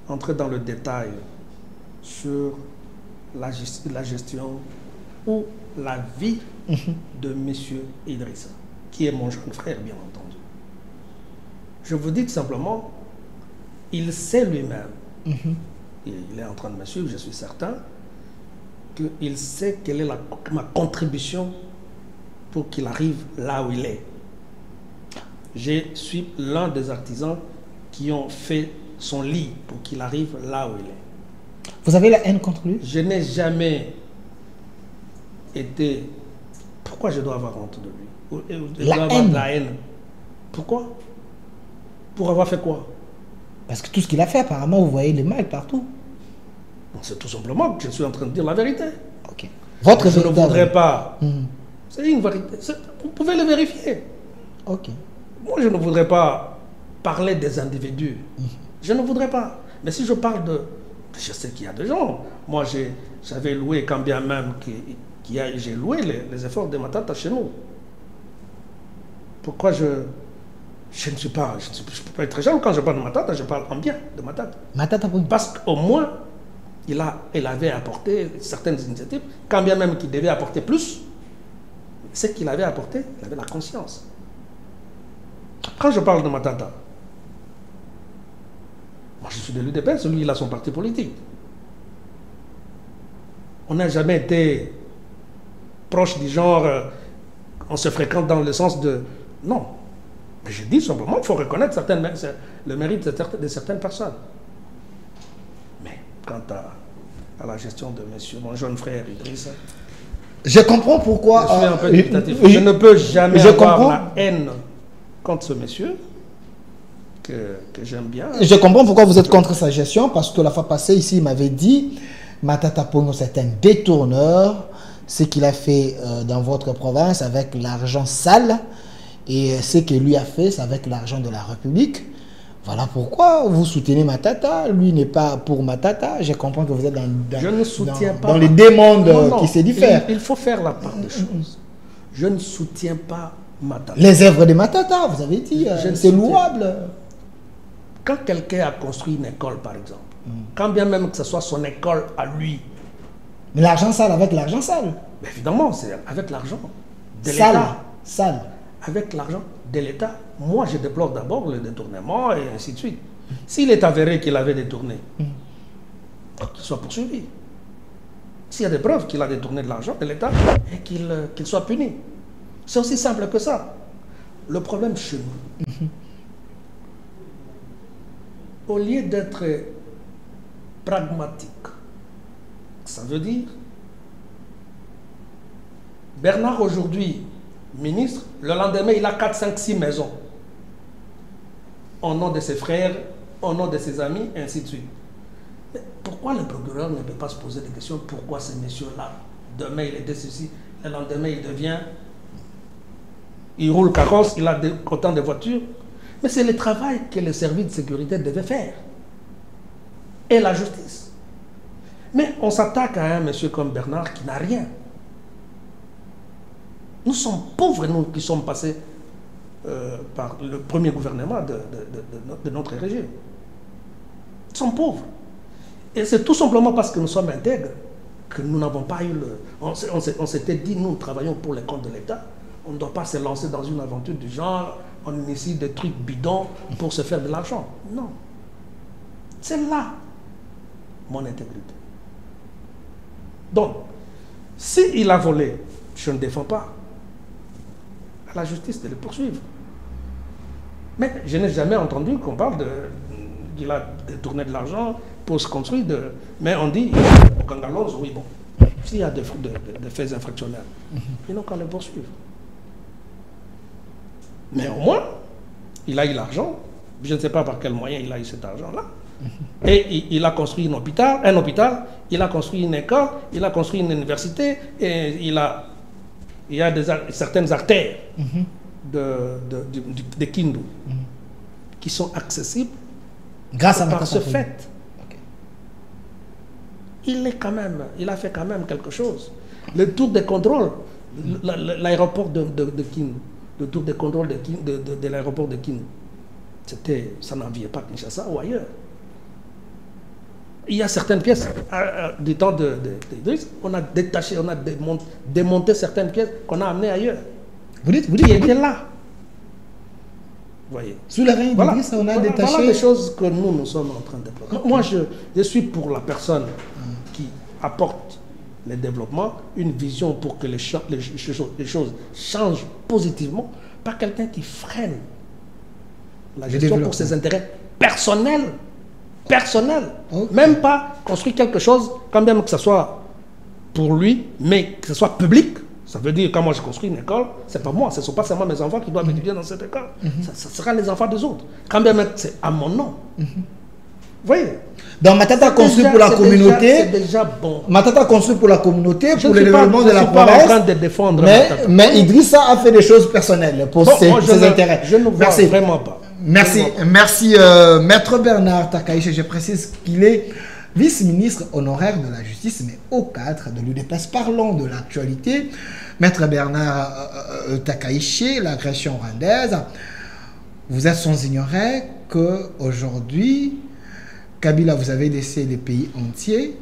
entrer dans le détail sur la gestion ou la vie de M. Idrissa, qui est mon jeune frère, bien entendu. Je vous dis tout simplement, il sait lui-même, il est en train de me suivre, je suis certain, qu'il sait quelle est ma contribution pour qu'il arrive là où il est. Je suis l'un des artisans qui ont fait son lit pour qu'il arrive là où il est. Vous avez la haine contre lui? Je n'ai jamais été... Pourquoi je dois avoir honte de lui? La haine. Pourquoi? Pour avoir fait quoi? Parce que tout ce qu'il a fait, apparemment, vous voyez le mal partout. C'est tout simplement que je suis en train de dire la vérité. Ok. Je ne voudrais pas... C'est une vérité. Vous pouvez le vérifier. Ok. Moi, je ne voudrais pas parler des individus. Je ne voudrais pas. Mais si je parle de... Je sais qu'il y a des gens. Moi, j'avais loué, quand bien même j'ai loué les efforts de Matata chez nous. Pourquoi je ne suis pas... Je ne peux pas être jaloux quand je parle de Matata, je parle en bien de Matata. Matata, oui. Parce qu'au moins, il avait apporté certaines initiatives, quand bien même qu'il devait apporter plus, ce qu'il avait apporté, il avait la conscience. Quand je parle de Matata, moi je suis de l'UDPS, lui il a son parti politique. On n'a jamais été proche du genre, on se fréquente dans le sens de... Non. Mais je dis simplement qu'il faut reconnaître le mérite de certaines personnes. Mais quant à la gestion de mon jeune frère Idrissa, je comprends pourquoi... Je suis un peu dictatif. Je ne peux jamais avoir la haine contre ce monsieur que j'aime bien. Je comprends pourquoi vous êtes contre sa gestion, parce que la fois passée, ici, il m'avait dit Matata Ponyo, c'est un détourneur. Ce qu'il a fait dans votre province avec l'argent sale, et ce qu'il lui a fait, c'est avec l'argent de la République. Voilà pourquoi vous soutenez Matata. Lui n'est pas pour Matata. Je comprends que vous êtes dans les deux mondes qui se diffèrent. Il faut faire la part des choses. Je ne soutiens pas Matata. Les œuvres de Matata, vous avez dit, c'est louable. Quand quelqu'un a construit une école, par exemple, quand bien même que ce soit son école à lui. Mais l'argent sale avec l'argent sale. Mais évidemment, c'est avec l'argent de l'État. Sale. Avec l'argent de l'État. Moi, je déplore d'abord le détournement et ainsi de suite. S'il est avéré qu'il avait détourné, qu'il soit poursuivi. S'il y a des preuves qu'il a détourné de l'argent de l'État, et qu'il soit puni. C'est aussi simple que ça. Le problème chez nous, au lieu d'être pragmatique, Ça veut dire, Bernard aujourd'hui, ministre, le lendemain, il a 4, 5, 6 maisons. Au nom de ses frères, au nom de ses amis, et ainsi de suite. Mais pourquoi le procureur ne peut pas se poser des questions? Pourquoi ces messieurs-là, demain il était ceci, le lendemain il devient, il roule carrosse, il a autant de voitures. Mais c'est le travail que les services de sécurité devaient faire. Et la justice. Mais on s'attaque à un monsieur comme Bernard qui n'a rien. Nous sommes pauvres, nous qui sommes passés par le premier gouvernement de notre régime. Nous sommes pauvres. Et c'est tout simplement parce que nous sommes intègres que nous n'avons pas eu le... On s'était dit, nous travaillons pour les comptes de l'État. On ne doit pas se lancer dans une aventure du genre, on initie des trucs bidons pour se faire de l'argent. Non. C'est là mon intégrité. Donc, s'il a volé, je ne défends pas à la justice de le poursuivre. Mais je n'ai jamais entendu qu'on parle qu'il a détourné de l'argent pour se construire. Mais on dit, au Kangalons, oui, bon, s'il y a des faits infractionnels, ils n'ont qu'à le poursuivre. Mais au moins, il a eu l'argent. Je ne sais pas par quel moyen il a eu cet argent-là. Et il a construit un hôpital, il a construit une école, il a construit une université, et il y a certaines artères de Kindu qui sont accessibles grâce à par ce fait. Okay. Il a fait quand même quelque chose. Le tour de contrôle, l'aéroport de Kindu, le tour de contrôle de l'aéroport de Kindu, ça n'enviait pas Kinshasa ou ailleurs. Il y a certaines pièces, du temps d'Idriss, on a détaché, on a démonté certaines pièces qu'on a amenées ailleurs. Vous dites qui étaient là. Vous voyez. Sous le règne d'Idriss, on a détaché. Voilà des choses que nous sommes en train de développer. Moi, je suis pour la personne qui apporte le développement, une vision pour que les choses changent positivement, pas quelqu'un qui freine la gestion pour ses intérêts personnels. Okay. Même pas construire quelque chose, quand même que ce soit pour lui, mais que ce soit public. Ça veut dire, quand moi je construis une école, c'est pas moi, ce ne sont pas seulement mes enfants qui doivent étudier dans cette école. Ça sera les enfants des autres. Quand même c'est à mon nom. Vous voyez? Donc Matata construit pour la communauté. C'est déjà bon. Matata construit pour la communauté, pour le développement de la province. Je ne suis pas en train de défendre Matata. Mais Idrissa a fait des choses personnelles pour ses intérêts. Je ne vois vraiment pas. Merci, Maître Bernard Takaïche. Je précise qu'il est vice-ministre honoraire de la justice, mais au cadre de l'UDPS. Parlons de l'actualité. Maître Bernard Takaïche, l'agression rwandaise. Vous êtes sans ignorer qu'aujourd'hui, Kabila, vous avez laissé les pays entiers,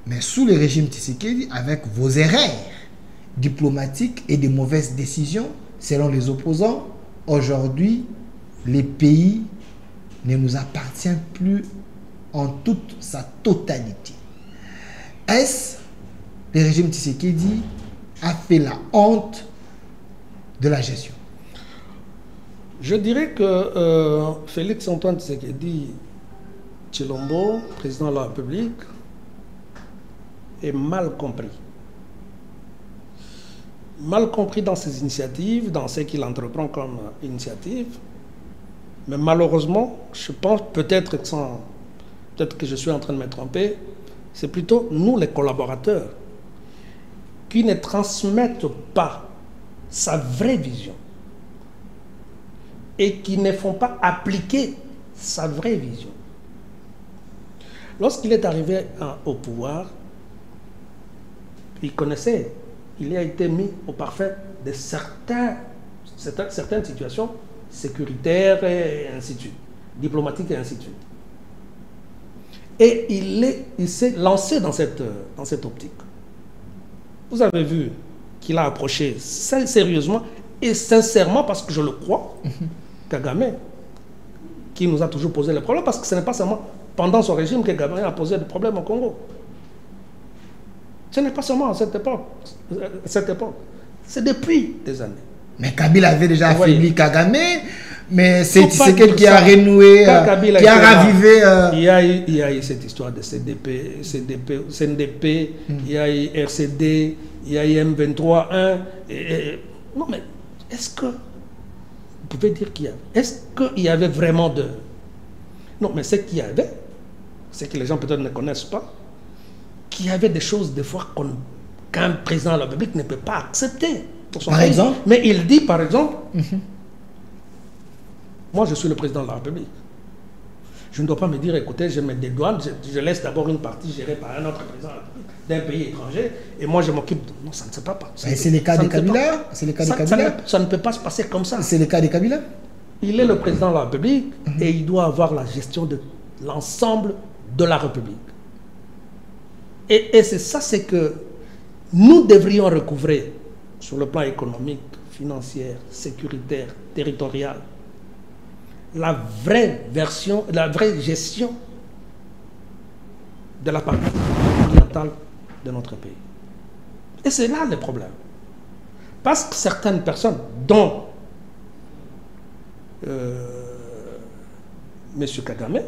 mais sous le régime Tshisekedi, avec vos erreurs diplomatiques et des mauvaises décisions, selon les opposants, aujourd'hui, les pays ne nous appartient plus en toute sa totalité. Est-ce le régime Tshisekedi a fait la honte de la gestion? Je dirais que Félix Antoine Tshisekedi Tshilombo, président de la République, est mal compris. Mal compris dans ses initiatives, dans ce qu'il entreprend comme initiative. Mais malheureusement, je pense, peut-être que je suis en train de me tromper, c'est plutôt nous les collaborateurs qui ne transmettent pas sa vraie vision et qui ne font pas appliquer sa vraie vision. Lorsqu'il est arrivé au pouvoir, il connaissait, il a été mis au parfait de certaines situations sécuritaires et ainsi de suite, diplomatiques et ainsi de suite. Et il s'est lancé dans cette optique. Vous avez vu qu'il a approché sérieusement et sincèrement, parce que je le crois, Kagame, qui nous a toujours posé les problèmes, parce que ce n'est pas seulement pendant son régime que Kagame a posé des problèmes au Congo. Ce n'est pas seulement à cette époque. C'est depuis des années. Mais Kabila avait déjà affaibli Kagame. Mais c'est quelqu'un qui a renoué, qui a ravivé... Il y a eu cette histoire de CNDP, il y a eu RCD, il y a eu M23-1. Non, mais est-ce que... Vous pouvez dire qu'il y avait... Est-ce qu'il y avait vraiment de... Non, mais ce qu'il y avait, c'est que les gens peut-être ne connaissent pas, qu'il y avait des choses des fois qu'un président de la République ne peut pas accepter. Par exemple? Mais il dit, par exemple... Moi, je suis le président de la République. Je ne dois pas me dire, écoutez, je mets des douanes, je laisse d'abord une partie gérée par un autre président d'un pays étranger, et moi, je m'occupe de... Non, ça ne se passe pas. C'est le cas de Kabila. C'est le cas de Kabila. Ça ne peut pas se passer comme ça. C'est le cas de Kabila. Il est le président de la République, et il doit avoir la gestion de l'ensemble de la République. Et c'est ça, c'est que nous devrions recouvrer sur le plan économique, financier, sécuritaire, territorial, la vraie version, la vraie gestion de la partie orientale de notre pays. Et c'est là le problème. Parce que certaines personnes, dont M. Kagame,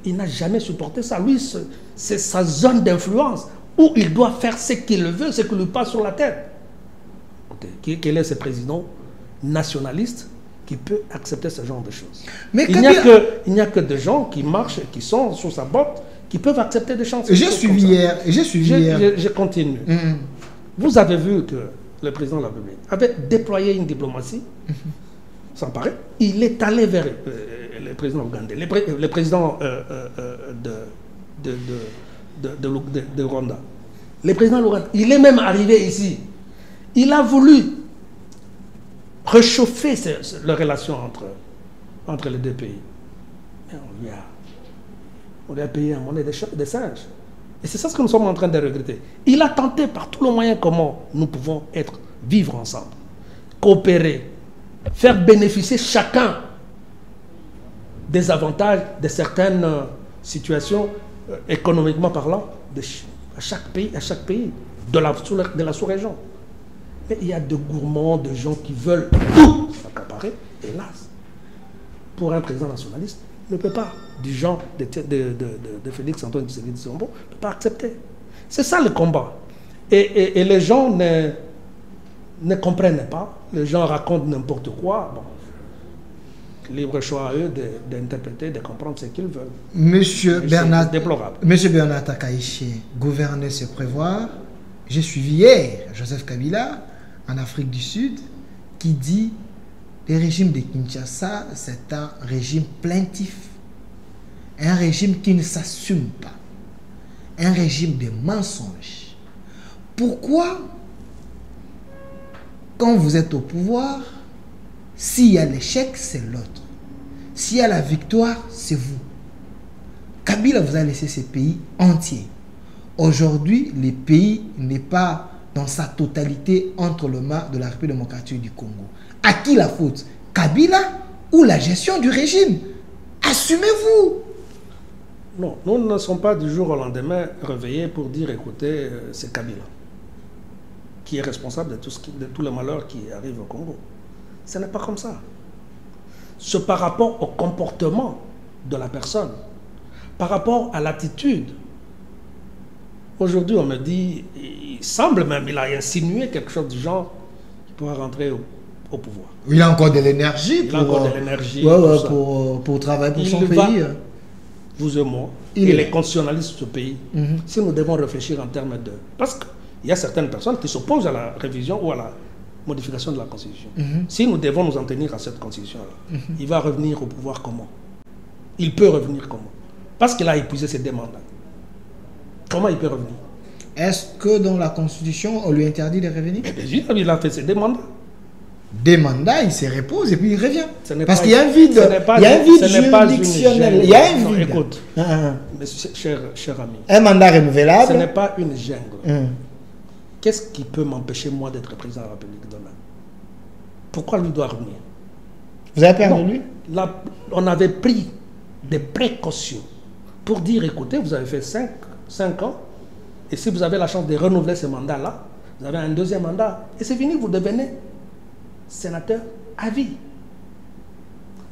il n'a jamais supporté ça. Lui, c'est sa zone d'influence où il doit faire ce qu'il veut, ce qui lui passe sur la tête. Quel est ce président nationaliste qui peut accepter ce genre de choses? Mais il n'y a que des gens qui marchent, qui sont sous sa botte, qui peuvent accepter des choses. Je continue. Vous avez vu que le président de la République avait déployé une diplomatie, ça paraît. Il est allé vers le président ougandais, le président de Rwanda. Le président de Rwanda, il est même arrivé ici. Il a voulu réchauffer les relations entre les deux pays. Mais on lui a payé un monnaie de singe. Et c'est ça ce que nous sommes en train de regretter. Il a tenté par tous les moyens comment nous pouvons vivre ensemble, coopérer, faire bénéficier chacun des avantages de certaines situations économiquement parlant à chaque pays de la sous-région. Mais il y a de gourmands, de gens qui veulent tout accaparer. Hélas, pour un président nationaliste, ne peut pas, du genre de Félix Antoine Tshisekedi Tshilombo, ne peut pas accepter. C'est ça le combat. Et les gens ne comprennent pas. Les gens racontent n'importe quoi. Bon, libre choix à eux d'interpréter, de comprendre ce qu'ils veulent. Monsieur Bernard Takaichi, gouverner c'est prévoir. J'ai suivi hier Joseph Kabila en Afrique du Sud qui dit le régime de Kinshasa c'est un régime plaintif, un régime qui ne s'assume pas, un régime de mensonges. Pourquoi quand vous êtes au pouvoir, s'il y a l'échec c'est l'autre, s'il y a la victoire c'est vous? Kabila vous a laissé ce pays entier. Aujourd'hui, le pays n'est pas dans sa totalité entre les mains de la République démocratique du Congo. À qui la faute? Kabila ou la gestion du régime? Assumez-vous! Non, nous ne sommes pas du jour au lendemain réveillés pour dire, écoutez, c'est Kabila qui est responsable de tout le malheur qui arrive au Congo. Ce n'est pas comme ça. C'est par rapport au comportement de la personne, par rapport à l'attitude. Aujourd'hui, on me dit, il semble même, il a insinué quelque chose du genre qui pourra rentrer au pouvoir. Il a encore de l'énergie pour travailler pour son pays. Vous et moi, et les constitutionnalistes de ce pays, si nous devons réfléchir en termes de... Parce qu'il y a certaines personnes qui s'opposent à la révision ou à la modification de la Constitution. Si nous devons nous en tenir à cette Constitution-là, il va revenir au pouvoir comment? Il peut revenir comment? Parce qu'il a épuisé ses demandes. Comment il peut revenir? Est-ce que dans la Constitution, on lui interdit de revenir? Il a fait ses demandes. Des mandats, il se repose et puis il revient. Parce qu'il y a un vide. Il y a un vide juridictionnel. Il y a un vide. Écoute, cher ami. Un mandat renouvelable. Ce n'est pas une jungle. Qu'est-ce qui peut m'empêcher, moi, d'être président de la République demain? Pourquoi lui doit revenir? Vous avez peur de lui? On avait pris des précautions pour dire, écoutez, vous avez fait 5 ans, et si vous avez la chance de renouveler ce mandat-là, vous avez un deuxième mandat, et c'est fini, vous devenez sénateur à vie.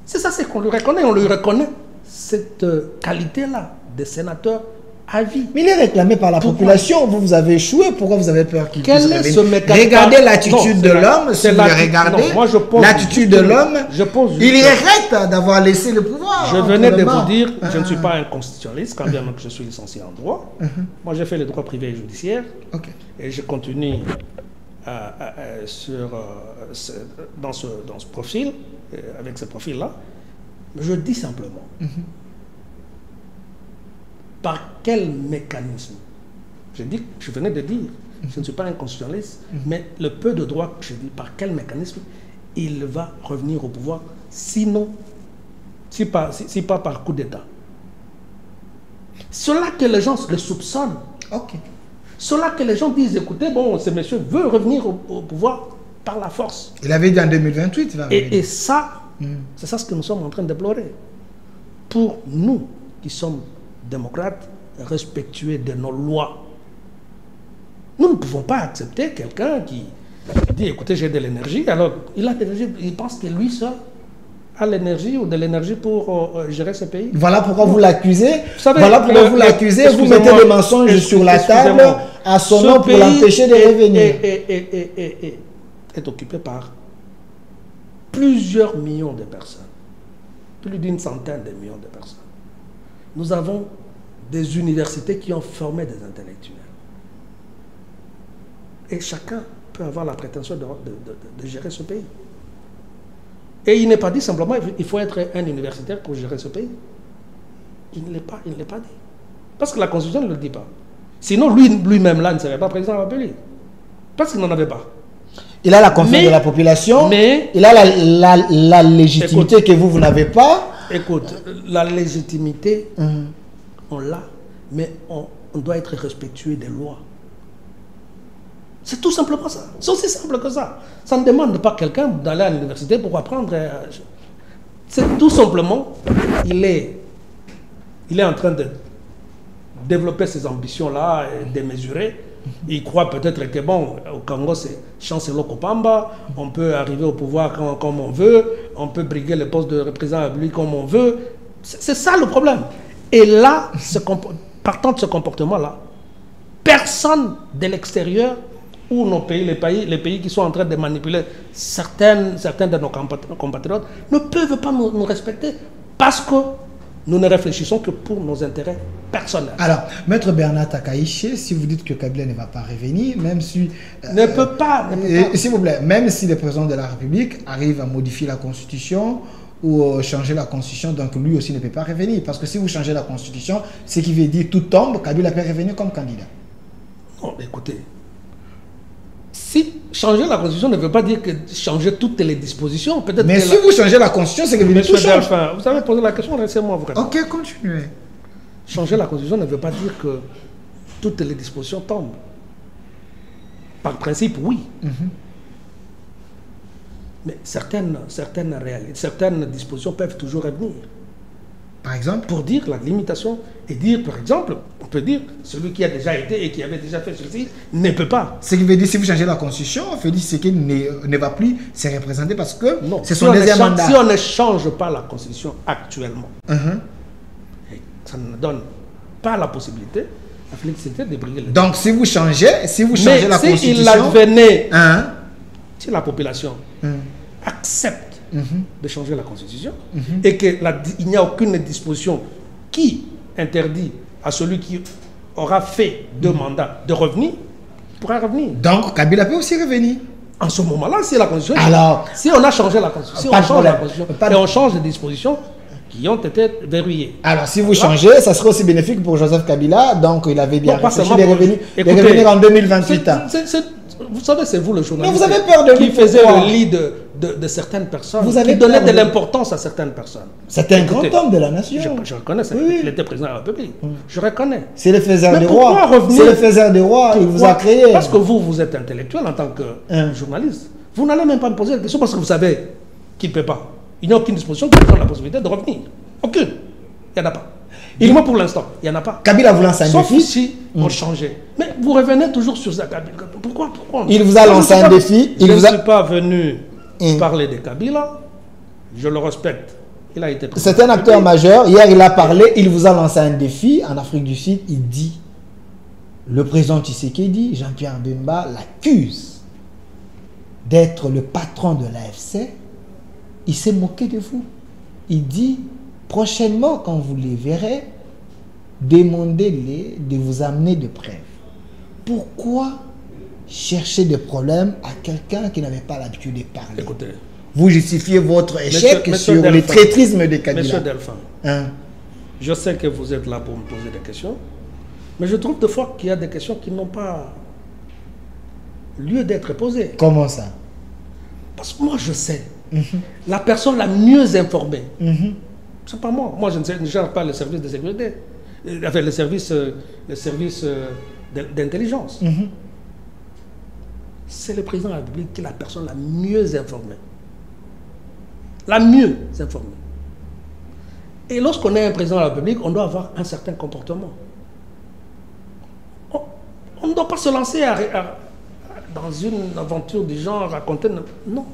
C'est ça, c'est qu'on lui reconnaît. On lui reconnaît cette qualité-là de sénateur à vie. Mais il est réclamé par la population. Vous avez échoué. Pourquoi vous avez peur qu'il puisse Quel est ce revenir? mécanisme? Regardez l'attitude de l'homme. Si vous le regardez, l'attitude de l'homme, il regrette d'avoir laissé le pouvoir. Je venais de vous dire, je ne suis pas un constitutionnaliste, quand bien même que je suis licencié en droit. Moi, j'ai fait le droit privé et judiciaire. Et je continue dans ce profil, avec ce profil-là. Je dis simplement, par quel mécanisme? Je venais de dire, je ne suis pas un constitutionnaliste, mais le peu de droit que je dis, par quel mécanisme il va revenir au pouvoir, sinon, si pas par coup d'État. Cela que les gens le soupçonnent. Cela que les gens disent, écoutez, bon, ce monsieur veut revenir au pouvoir par la force. Il avait dit en 2028, il va revenir. Et ça, c'est ça ce que nous sommes en train de déplorer. Pour nous qui sommes démocrates, respectueux de nos lois, nous ne pouvons pas accepter quelqu'un qui dit, écoutez, j'ai de l'énergie, alors il a de l'énergie, il pense que lui seul a l'énergie ou de l'énergie pour gérer ce pays. Voilà pourquoi vous l'accusez. Voilà pourquoi vous l'accusez. Vous mettez des mensonges sur la table à son nom pour l'empêcher de revenir. Est occupé par plusieurs millions de personnes. Plus d'une centaine de millions de personnes. Nous avons des universités qui ont formé des intellectuels. Et chacun peut avoir la prétention de gérer ce pays. Et il n'est pas dit simplement qu'il faut être un universitaire pour gérer ce pays. Il ne l'est pas dit. Parce que la Constitution ne le dit pas. Sinon, lui-même là ne serait pas président de la République. Parce qu'il n'en avait pas. Il a la confiance de la population, mais il a la légitimité que vous n'avez pas. Écoute, la légitimité, on l'a, mais on doit être respectueux des lois. C'est tout simplement ça. C'est aussi simple que ça. Ça ne demande pas quelqu'un d'aller à l'université pour apprendre. C'est tout simplement, il est en train de développer ses ambitions-là et démesurées. Il croit peut-être que, bon, au Congo, c'est Chancellor Kopamba, on peut arriver au pouvoir comme on veut, on peut briguer le poste de représentant de la République comme on veut. C'est ça le problème. Et là, partant de ce comportement-là, personne de l'extérieur ou nos pays, les pays qui sont en train de manipuler certains de nos compatriotes ne peuvent pas nous respecter parce que nous ne réfléchissons que pour nos intérêts personnels. Alors, Maître Bernard Takaiché, si vous dites que Kabila ne va pas revenir, même si... ne peut pas. S'il vous plaît, même si le président de la République arrive à modifier la Constitution ou changer la Constitution, donc lui aussi ne peut pas revenir. Parce que si vous changez la Constitution, ce qui veut dire tout tombe, Kabila peut revenir comme candidat. Non, écoutez, si changer la Constitution ne veut pas dire que changer toutes les dispositions, peut-être. Mais si vous changez la Constitution, c'est que tout change. Vous avez posé la question, laissez-moi vous répondre. Ok, continuez. Changer la Constitution ne veut pas dire que toutes les dispositions tombent. Par principe, oui. Mais certaines dispositions peuvent toujours revenir. Par exemple? Pour dire la limitation et dire, par exemple, on peut dire, celui qui a déjà été et qui avait déjà fait ceci ne peut pas. Ce qui veut dire, si vous changez la Constitution, Félix Tshisekedi ne va plus se représenter parce que c'est son si deuxième mandat. Si on ne change pas la Constitution actuellement, ça ne donne pas la possibilité à Félix Tshisekedi de briguer le. Donc, si vous changez la Constitution... Mais s'il advenait, si la population accepte de changer la Constitution et qu'il n'y a aucune disposition qui interdit à celui qui aura fait 2 mandats de revenir, il pourra revenir. Donc, Kabila peut aussi revenir. En ce moment-là, si la Constitution... Alors, si on a changé la Constitution, si on change la Constitution et on change les dispositions qui ont été verrouillées. Alors, si vous changez, ça serait aussi bénéfique pour Joseph Kabila. Donc, il avait bien réfléchi de revenir en 2028. Vous savez, c'est vous le journaliste. Mais vous avez peur de lui. Qui faisait le lit de certaines personnes, qui donnait de l'importance à certaines personnes. C'était un grand homme de la nation. Je reconnais, il était président de la République. Je reconnais. C'est le faiseur des rois. C'est le faiseur des rois, il vous a créé. Parce que vous êtes intellectuel en tant que journaliste. Vous n'allez même pas me poser la question parce que vous savez qu'il ne peut pas. Il n'y a aucune disposition qui donne la possibilité de revenir. Aucune. Il n'y en a pas. Du moins pour l'instant, il n'y en a pas. Kabila vous lance un défi. Sauf si on changeait. Mais vous revenez toujours sur ça, Kabila. Pourquoi il vous a lancé un défi. Je ne suis pas venu parler de Kabila. Je le respecte Il a été C'est un acteur majeur. Hier, il a parlé, il vous a lancé un défi en Afrique du Sud. Il dit, le président Tshisekedi, Jean-Pierre Bemba, l'accuse d'être le patron de l'AFC. Il s'est moqué de vous. Il dit, prochainement, quand vous les verrez, demandez-les de vous amener des preuves. Pourquoi chercher des problèmes à quelqu'un qui n'avait pas l'habitude de parler? Écoutez, vous justifiez votre échec Monsieur sur Delphin, le traîtrisme des candidats. Monsieur Delphin, Hein? je sais que vous êtes là pour me poser des questions, mais je trouve de fois qu'il y a des questions qui n'ont pas lieu d'être posées. Comment ça? Parce que moi, je sais, la personne la mieux informée, c'est pas moi. Moi, je ne gère pas le service de sécurité, enfin, le service d'intelligence. C'est le président de la République qui est la personne la mieux informée. La mieux informée. Et lorsqu'on est un président de la République, on doit avoir un certain comportement. On ne doit pas se lancer dans une aventure du genre, raconter... Non.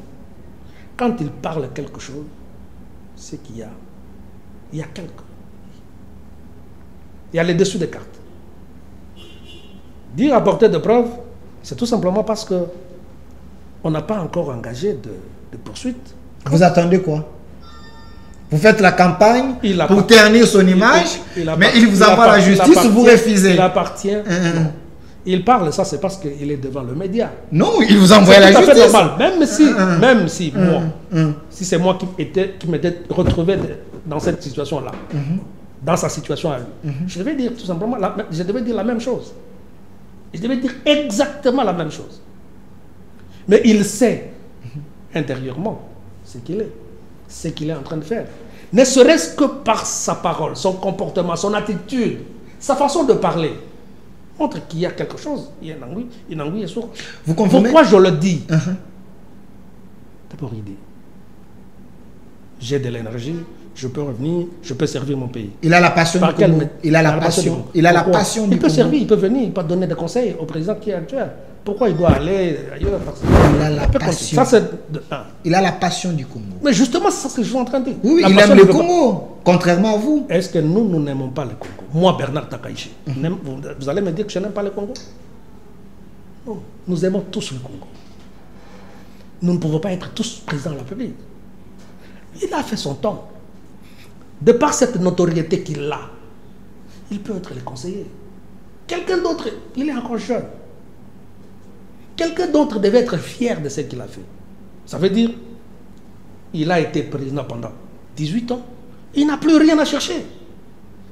Quand il parle quelque chose, c'est qu'il y a quelque... Il y a les dessous des cartes. Dire apporter de preuves, c'est tout simplement parce que on n'a pas encore engagé de poursuite. Vous attendez quoi? Vous faites la campagne Il pour ternir son image, mais il vous envoie la justice, vous refusez. Il appartient. Non. Il parle, ça c'est parce qu'il est devant le média. Non, il vous envoie la justice. C'est tout à fait normal. Même si moi, si c'est moi qui m'étais retrouvé dans cette situation-là, dans sa situation à lui, je devais dire tout simplement, je devais dire la même chose. Je devais dire exactement la même chose. Mais il sait intérieurement ce qu'il est en train de faire. Ne serait-ce que par sa parole, son comportement, son attitude, sa façon de parler, montre qu'il y a quelque chose, il y a une anguille et sourde. Vous comprenez? Pourquoi je le dis? D'abord, il dit, j'ai de l'énergie, je peux revenir, je peux servir mon pays. Il a la passion du Congo. Il a la passion. Il a la passion du Congo. Il peut servir, il peut venir, il peut donner des conseils au président qui est actuel. Pourquoi il doit aller ailleurs? Il a la passion. Ça, c'est de un. Il a la passion du Congo. Mais justement, c'est ce que je suis en train de dire. Oui, il aime le Congo, contrairement à vous. Est-ce que nous n'aimons pas le Congo? Moi, Bernard Takaichi, vous allez me dire que je n'aime pas le Congo? Non, nous aimons tous le Congo. Nous ne pouvons pas être tous présidents de la République. Il a fait son temps. De par cette notoriété qu'il a, il peut être le conseiller. Quelqu'un d'autre, il est encore jeune. Quelqu'un d'autre devait être fier de ce qu'il a fait. Ça veut dire, il a été président pendant 18 ans. Il n'a plus rien à chercher.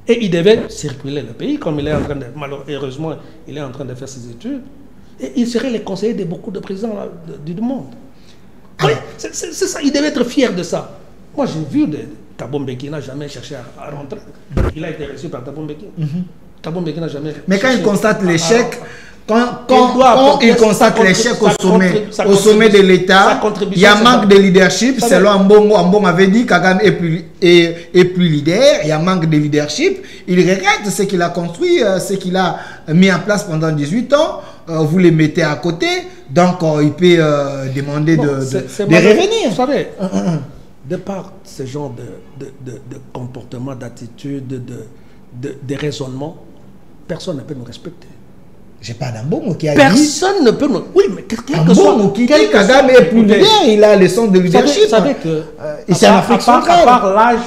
Et il devait circuler le pays, comme il est en train de... Malheureusement, il est en train de faire ses études. Et il serait le conseiller de beaucoup de présidents du monde. Oui, c'est ça, il devait être fier de ça. Moi, j'ai vu Thabo Mbeki n'a jamais cherché à rentrer. Il a été reçu par Thabo Mbeki. Thabo Mbeki n'a jamais... Mais quand il constate l'échec... Quand il constate l'échec au sommet de l'État, il y a un manque de leadership. Selon Ambong avait dit Kagame est plus leader, il y a un manque de leadership. Il regrette ce qu'il a construit, ce qu'il a mis en place pendant 18 ans. Vous les mettez à côté, donc il peut demander de revenir. Vous savez, de par ce genre de comportement, d'attitude, de raisonnement, personne ne peut nous respecter. J'ai pas d'Ambongo qui a personne ne peut nous... Oui, mais Ambongo qui dit Kagame est plus leader, il a le sens de leadership. Vous savez que, ici en Afrique centrale, à part l'âge,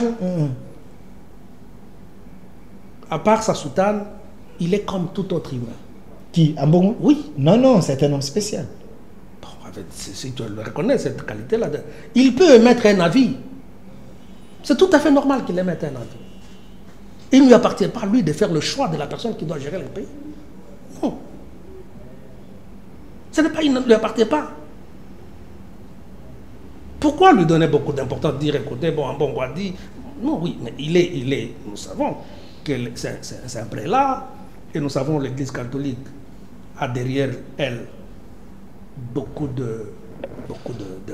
à part sa soutane, il est comme tout autre humain. Qui? Ambongo? Oui. Non, c'est un homme spécial. Bon, si tu le reconnais, cette qualité-là, il peut émettre un avis. C'est tout à fait normal qu'il émette un avis. Il ne lui appartient pas, lui, de faire le choix de la personne qui doit gérer le pays. Non. Il ne lui appartient pas. Pourquoi lui donner beaucoup d'importance, dire, écoutez, bon a dit... Non, oui, mais il est nous savons que c'est un prélat, et nous savons que l'Église catholique a derrière elle beaucoup de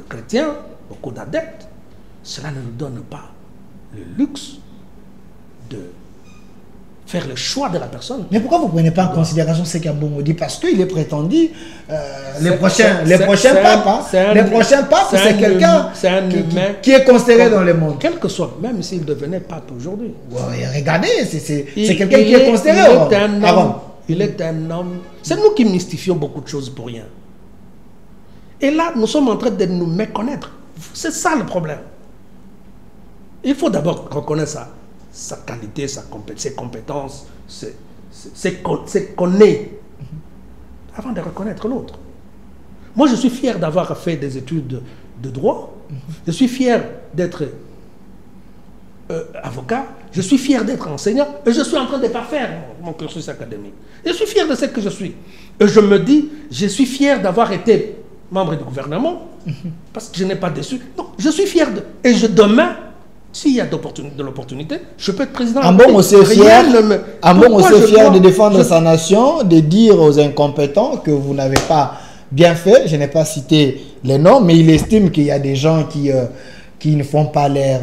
chrétiens, beaucoup d'adeptes. Cela ne nous donne pas le luxe de faire le choix de la personne. Mais pourquoi vous ne prenez pas en considération ce qu'Ambongo dit? Parce qu'il est prétendu, les prochains papes, c'est quelqu'un qui est considéré dans le monde. Quel que soit, même s'il devenait pape aujourd'hui. Ouais, regardez, c'est quelqu'un qui est considéré. Il est un homme. C'est nous qui mystifions beaucoup de choses pour rien. Et là, nous sommes en train de nous méconnaître. C'est ça le problème. Il faut d'abord reconnaître sa qualité, ses compétences, c'est qu'on est, avant de reconnaître l'autre. Moi, je suis fier d'avoir fait des études de droit. Je suis fier d'être avocat. Je suis fier d'être enseignant. Et je suis en train de parfaire mon cursus académique. Je suis fier de ce que je suis. Et je me dis, je suis fier d'avoir été membre du gouvernement, parce que je n'ai pas déçu. Non, je suis fier de... Et demain, s'il y a de l'opportunité, je peux être président. Ambongo aussi fier de défendre sa nation, de dire aux incompétents que vous n'avez pas bien fait. Je n'ai pas cité les noms, mais il estime qu'il y a des gens qui ne font pas leur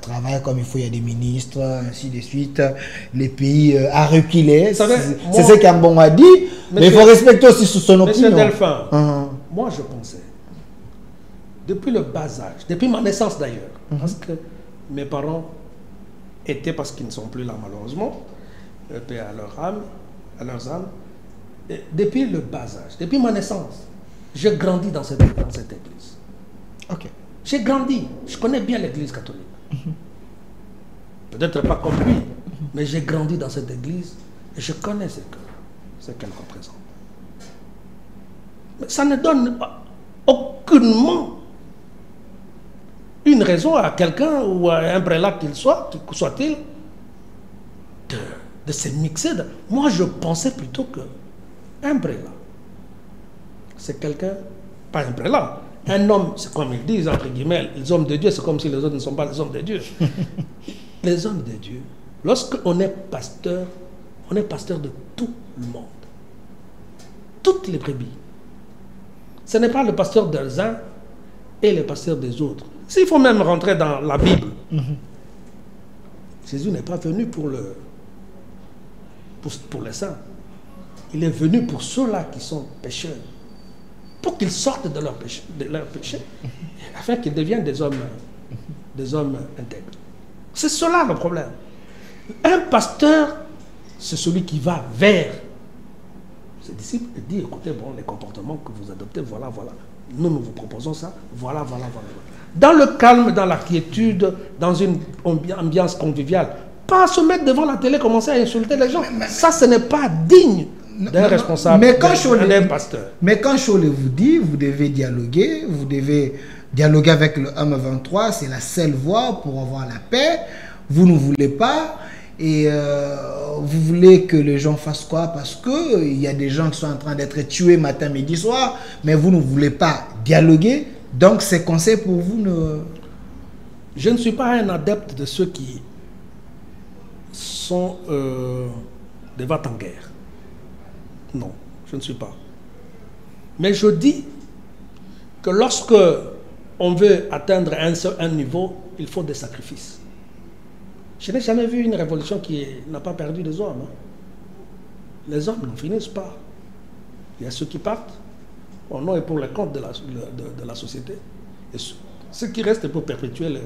travail comme il faut. Il y a des ministres, ainsi de suite. Les pays à reculer. C'est ce qu'Ambongo a dit. Mais il faut respecter aussi son opinion. Monsieur Delphin, moi je pensais, depuis le bas âge, depuis ma naissance d'ailleurs, parce que mes parents étaient, parce qu'ils ne sont plus là malheureusement, paix à leurs âmes, et depuis le bas âge, depuis ma naissance, j'ai grandi dans cette église. Ok. J'ai grandi, je connais bien l'église catholique. Peut-être pas comme lui, mais j'ai grandi dans cette église et je connais ce qu'elle représente. Mais ça ne donne aucunement une raison à quelqu'un ou à un prélat qu'il soit-il de se mixer. Moi, je pensais plutôt qu'un prélat, c'est quelqu'un, pas un prélat, un homme, c'est comme ils disent, entre guillemets, les hommes de Dieu, c'est comme si les autres ne sont pas les hommes de Dieu. Les hommes de Dieu, lorsqu'on est pasteur de tout le monde. Toutes les brebis. Ce n'est pas le pasteur des uns et le pasteur des autres. S'il faut même rentrer dans la Bible, Jésus n'est pas venu pour les saints. Il est venu pour ceux-là qui sont pécheurs, pour qu'ils sortent de leur péché, afin qu'ils deviennent des hommes intègres. C'est cela le problème. Un pasteur, c'est celui qui va vers ses disciples et dit, écoutez, bon, les comportements que vous adoptez, voilà. Nous vous proposons ça, voilà. Dans le calme, dans la quiétude, dans une ambiance conviviale, pas se mettre devant la télé, commencer à insulter les gens. Ça, ce n'est pas digne d'un responsable, d'un pasteur. Mais quand Cholet vous dit, vous devez dialoguer avec le M23, c'est la seule voie pour avoir la paix. Vous ne voulez pas, et vous voulez que les gens fassent quoi? Parce qu'il y a des gens qui sont en train d'être tués matin, midi, soir, mais vous ne voulez pas dialoguer. Donc ces conseils pour vous ne... Je ne suis pas un adepte de ceux qui sont des va-t-en-guerre. Non, je ne suis pas. Mais je dis que lorsque on veut atteindre un niveau, il faut des sacrifices. Je n'ai jamais vu une révolution qui n'a pas perdu des hommes. Les hommes n'en finissent pas. Il y a ceux qui partent au nom et pour le compte de la société. Et ceux qui restent pour perpétuer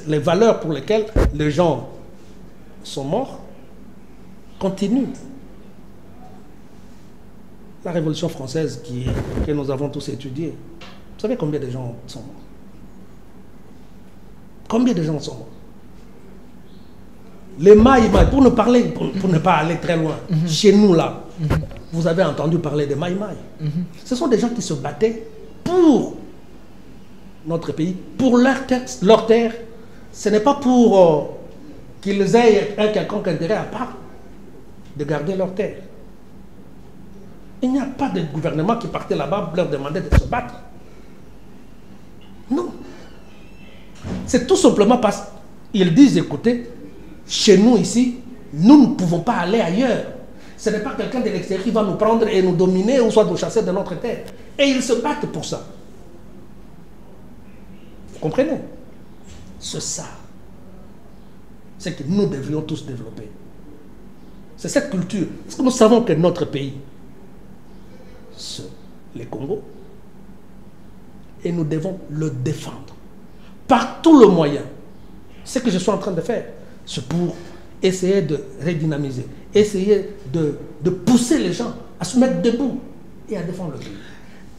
les valeurs pour lesquelles les gens sont morts continuent. La Révolution française que nous avons tous étudiée, vous savez combien de gens sont morts? Combien de gens sont morts? Les Maïmaï, pour ne pas aller très loin, chez nous là, vous avez entendu parler des Maïmaï. Ce sont des gens qui se battaient pour notre pays, pour leur terre. Ce n'est pas pour qu'ils aient un quelconque intérêt à part de garder leur terre. Il n'y a pas de gouvernement qui partait là-bas leur demandait de se battre. Non. C'est tout simplement parce qu'ils disent, écoutez, chez nous ici, nous ne pouvons pas aller ailleurs. Ce n'est pas quelqu'un de l'extérieur qui va nous prendre et nous dominer ou soit nous chasser de notre terre. Et ils se battent pour ça. Vous comprenez? C'est ça. C'est que nous devrions tous développer. C'est cette culture. Parce que nous savons que notre pays, c'est le Congo, et nous devons le défendre par tous les moyens. Ce que je suis en train de faire, c'est pour essayer de redynamiser, essayer de pousser les gens à se mettre debout et à défendre le pays.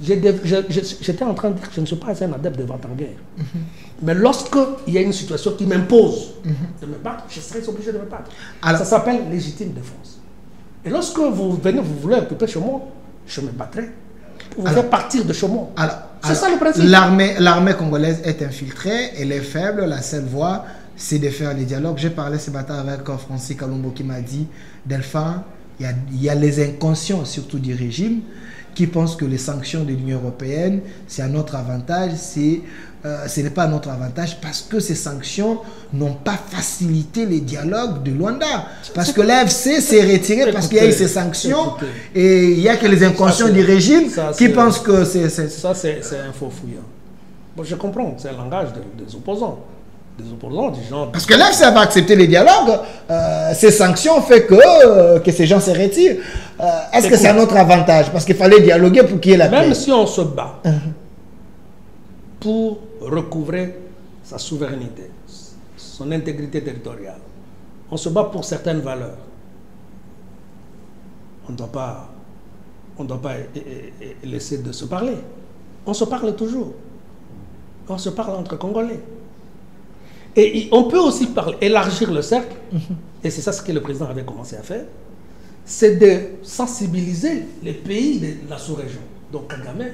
J'étais en train de dire que je ne suis pas un adepte de vente en guerre. Mais lorsqu'il y a une situation qui m'impose de me battre, je serai obligé de me battre. Alors, ça s'appelle légitime défense. Et lorsque vous venez, vous voulez occuper chez moi, je me battrai pour vous faire partir de chez moi. C'est ça le principe. L'armée congolaise est infiltrée, elle est faible, la seule voie, c'est de faire les dialogues. J'ai parlé ce matin avec Francis Kalombo qui m'a dit, Delphin, il y a les inconscients, surtout du régime, qui pensent que les sanctions de l'Union européenne, c'est à notre avantage, ce n'est pas à notre avantage parce que ces sanctions n'ont pas facilité les dialogues de Luanda. Parce que l'AFC s'est retiré parce qu'il y a eu ces sanctions et il n'y a que les inconscients du régime qui pensent que c'est... Ça, c'est un faux fouillant. Bon, je comprends, c'est le langage des opposants. Des opposants, du genre... Parce que l'AFC va accepter les dialogues, ces sanctions font que ces gens se retirent. Est-ce que c'est à notre avantage? Parce qu'il fallait dialoguer pour qu'il y ait la paix. Même si on se bat pour recouvrer sa souveraineté, son intégrité territoriale, on se bat pour certaines valeurs. On ne doit pas laisser de se parler. On se parle toujours. On se parle entre Congolais. Et on peut aussi élargir le cercle, et c'est ça ce que le président avait commencé à faire, c'est de sensibiliser les pays de la sous-région. Donc Kagame,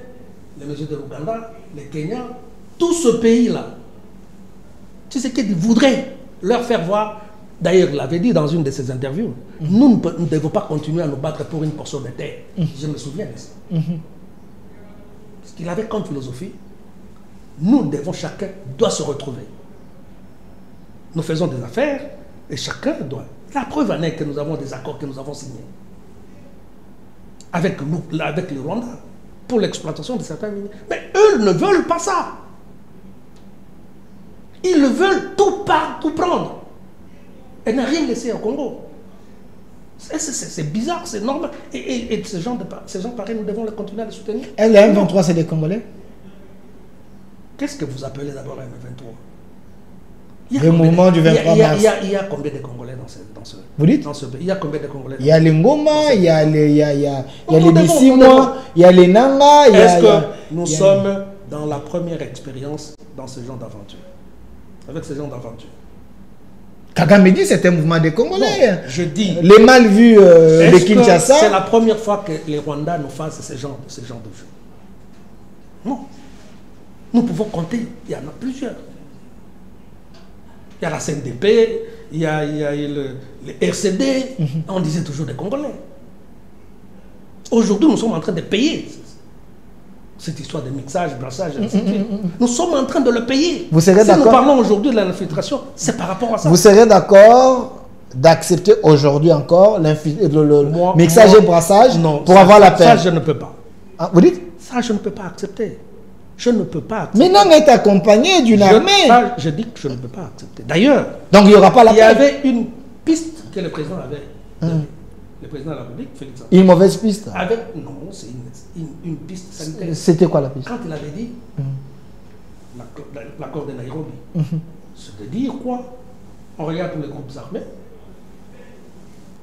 les messieurs de l'Ouganda, les Kenyans, tout ce pays-là. Tu sais qu'ils voudraient leur faire voir, d'ailleurs il l'avait dit dans une de ses interviews, nous ne devons pas continuer à nous battre pour une portion de terre. Je me souviens de ça. Parce qu'il avait comme philosophie, nous devons, chacun doit se retrouver. Nous faisons des affaires et chacun doit. La preuve en est que nous avons des accords que nous avons signés avec le Rwanda pour l'exploitation de certains miniers. Mais eux ne veulent pas ça. Ils veulent tout prendre et ne rien laisser au Congo. C'est bizarre, c'est normal. Et ces gens pareils, nous devons continuer à les soutenir. Et le M23, c'est des Congolais? Qu'est-ce que vous appelez d'abord M23? Le mouvement du 23 mars. Il y a combien de Congolais dans ce Vous dites? Dans ce pays? Il y a combien de Congolais? Il y a les Ngoma, il y a les Bissimois, il y a les Nanga. Est-ce que nous sommes dans la première expérience dans ce genre d'aventure? Avec ce genre d'aventure? Kagame dit que c'est un mouvement des Congolais. Non, je dis. Les mal vus de Kinshasa. C'est la première fois que les Rwandais nous fassent ce genre de jeu. Non. Nous pouvons compter. Il y en a plusieurs. Il y a la CNDP, il y a le RCD, on disait toujours des Congolais. Aujourd'hui, nous sommes en train de payer cette histoire de mixage, brassage, ainsi de suite. Nous sommes en train de le payer. Vous serez si nous parlons aujourd'hui de l'infiltration, c'est par rapport à ça. Vous serez d'accord d'accepter aujourd'hui encore le mixage et brassage pour avoir la paix? Ça, je ne peux pas. Ah, vous dites? Ça, je ne peux pas accepter. Je ne peux pas accepter. Mais non, est accompagné d'une armée. Je dis que je ne peux pas accepter. D'ailleurs, donc il n'y aura pas la paix. Il y avait une piste que le président avait. Le président de la République, Félix Antoine. Une mauvaise piste? Non, c'est une piste sanitaire. C'était quoi la piste? Quand il avait dit l'accord de Nairobi, c'est de dire quoi? On regarde tous les groupes armés,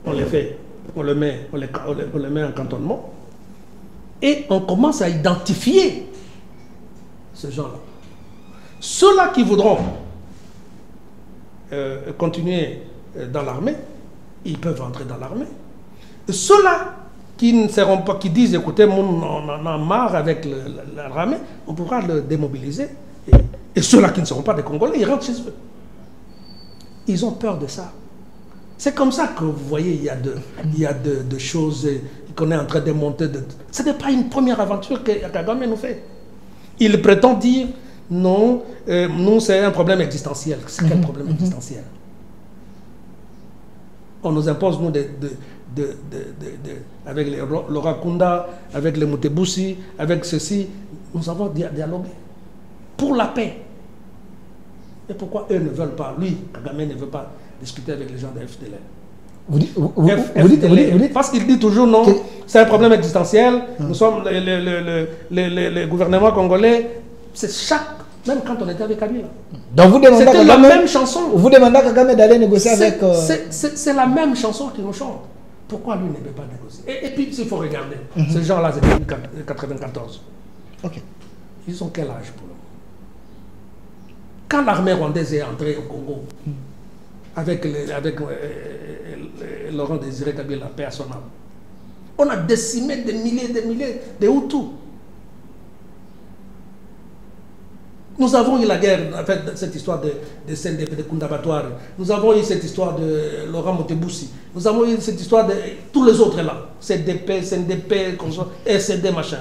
on les fait, on les met en cantonnement, et on commence à identifier ces gens-là. Ceux-là qui voudront continuer dans l'armée, ils peuvent entrer dans l'armée. Ceux-là qui ne seront pas, qui disent écoutez, on en a marre avec l'armée, on pourra le démobiliser. Et ceux-là qui ne seront pas des Congolais, ils rentrent chez eux. Ils ont peur de ça. C'est comme ça que vous voyez, il y a de choses qu'on est en train de monter. Ce n'est pas une première aventure que Kagame nous fait. Il prétend dire non, nous c'est un problème existentiel. C'est quel problème existentiel? On nous impose, nous, avec les Laurent Kunda, avec les Mutebussi, avec ceci, nous avons dialogué pour la paix. Et pourquoi eux ne veulent pas, lui, Kagame ne veut pas discuter avec les gens de FDLR? Vous dites parce qu'il dit toujours non, c'est un problème existentiel. Nous sommes le gouvernement congolais. C'est même quand on était avec Kabila. Donc vous demandez c'était la même chanson. Vous demandez à Kagame d'aller négocier avec... C'est la même chanson qu'il nous chante. Pourquoi lui ne peut pas négocier? Et puis il faut regarder. Ces gens-là, c'est depuis 1994. Ok. Ils ont quel âge pour le moment? Quand l'armée rwandaise est entrée au Congo, avec Laurent Désiré Kabila, paix à son âme, on a décimé des milliers de Hutus. Nous avons eu la guerre, en fait, cette histoire de CNDP, de Kundabatouare. Nous avons eu cette histoire de Laurent Monteboussi. Nous avons eu cette histoire de tous les autres là. CNDP, SND, machin.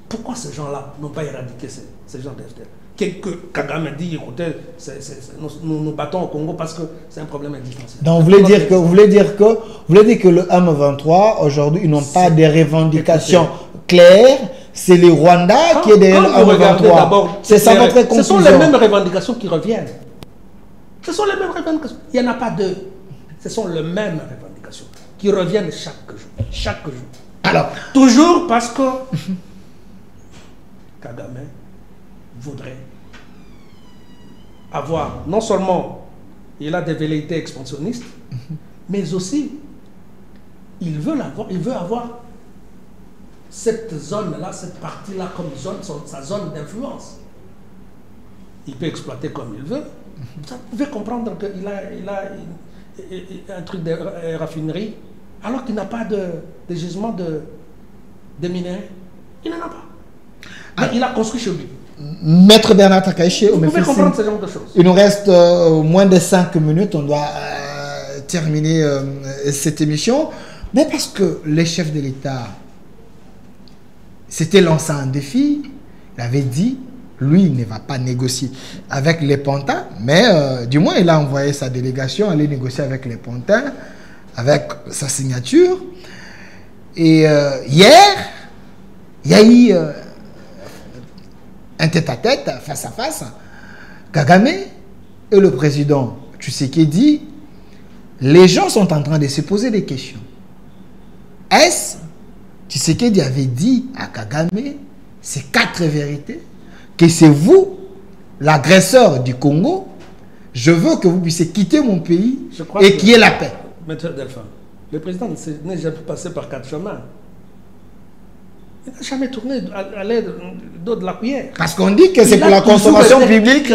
Pourquoi ces gens-là n'ont pas éradiqué ces gens d'FDL? Que Kagame dit, écoutez, nous nous battons au Congo parce que c'est un problème existentiel. Donc vous voulez dire que le M23, aujourd'hui, ils n'ont pas des revendications claires. C'est le Rwanda qui est derrière le M23. C'est ça votre conclusion? Ce sont les mêmes revendications qui reviennent. Ce sont les mêmes revendications. Il n'y en a pas deux. Ce sont les mêmes revendications qui reviennent chaque jour. Chaque jour. Alors, toujours parce que Kagame voudrait avoir, non seulement il a des velléités expansionnistes, mais aussi il veut avoir cette zone-là, cette partie-là comme zone, sa zone d'influence. Il peut exploiter comme il veut. Vous pouvez comprendre qu'il a un truc de raffinerie, alors qu'il n'a pas de gisement de minerais. Il n'en a pas. Mais il a construit chez lui. Maître Bernard Takaiché, vous pouvez comprendre ce genre de choses. Il nous reste moins de 5 minutes. On doit terminer cette émission. Mais parce que les chefs de l'État s'étaient lancé un défi, il avait dit, lui, il ne va pas négocier avec les Pantins, mais du moins, il a envoyé sa délégation aller négocier avec les Pantins, avec sa signature. Et hier, il y a eu un tête-à-tête, face à face, Kagame et le président Tshisekedi. Les gens sont en train de se poser des questions. Est-ce Tshisekedi avait dit à Kagame ces 4 vérités, que c'est vous, l'agresseur du Congo, je veux que vous puissiez quitter mon pays et qu'il y ait la paix. Maître Delphin, le président n'est jamais passé par 4 chemins. Il n'a jamais tourné à l'aide de la cuillère. Parce qu'on dit que c'est pour la consommation publique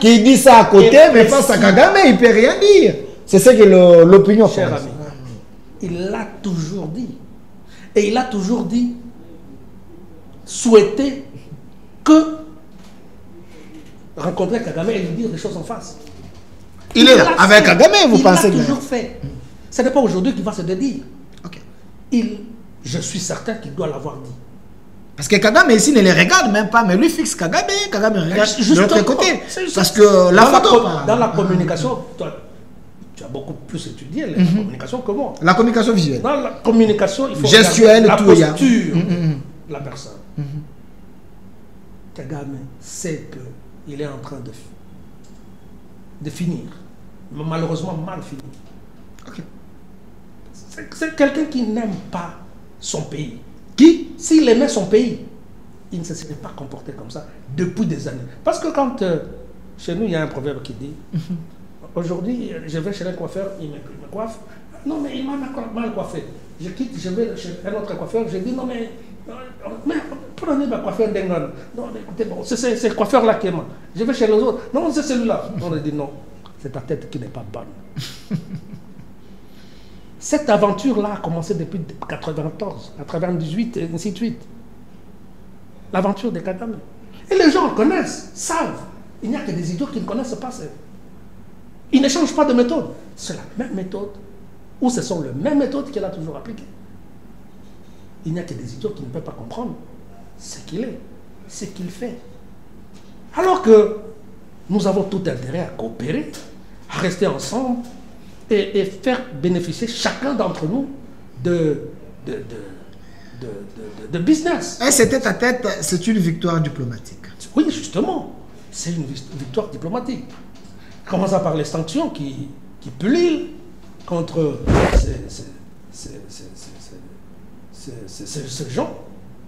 qui dit ça à côté, mais face à Kagame, il ne peut rien dire. C'est ce que l'opinion pense. Cher ami, il l'a toujours dit. Et il a toujours dit, souhaiter que rencontrer Kagame et lui dire des choses en face. Il est là, avec Kagame, vous pensez? Il l'a toujours fait. Ce n'est pas aujourd'hui qu'il va se dédire. Okay. Je suis certain qu'il doit l'avoir dit. Parce que Kagame ici ne les regarde même pas, mais lui fixe Kagame, Kagame regarde de l'autre côté. Parce que dans la communication, toi, tu as beaucoup plus étudié la communication que moi. La communication visuelle. Dans la communication, il faut gestuelle, la posture de la personne. Kagame sait qu'il est en train de finir. Malheureusement, mal fini. Okay. C'est quelqu'un qui n'aime pas son pays. Qui? S'il aimait son pays, il ne se serait pas comporté comme ça depuis des années. Parce que quand chez nous, il y a un proverbe qui dit aujourd'hui, je vais chez un coiffeur, il me coiffe. Non, mais il m'a mal coiffé. Je quitte, je vais chez un autre coiffeur, je dis non, mais prenez ma coiffeur d'Engon. Non, écoutez, bon, c'est ce coiffeur-là qui est mal. Je vais chez les autres. Non, c'est celui-là. On dit non, c'est ta tête qui n'est pas bonne. Cette aventure-là a commencé depuis 1994, 1998, et ainsi de suite. L'aventure de Kagame. Et les gens connaissent, savent. Il n'y a que des idiots qui ne connaissent pas ça. Ils ne changent pas de méthode. C'est la même méthode, ou ce sont les mêmes méthodes qu'il a toujours appliquées. Il n'y a que des idiots qui ne peuvent pas comprendre ce qu'il est, ce qu'il fait. Alors que nous avons tout intérêt à coopérer, à rester ensemble, et faire bénéficier chacun d'entre nous de business. Et ce tête-à-tête, c'est une victoire diplomatique. Oui, justement, c'est une victoire diplomatique. Commençons par les sanctions qui pullulent contre ces gens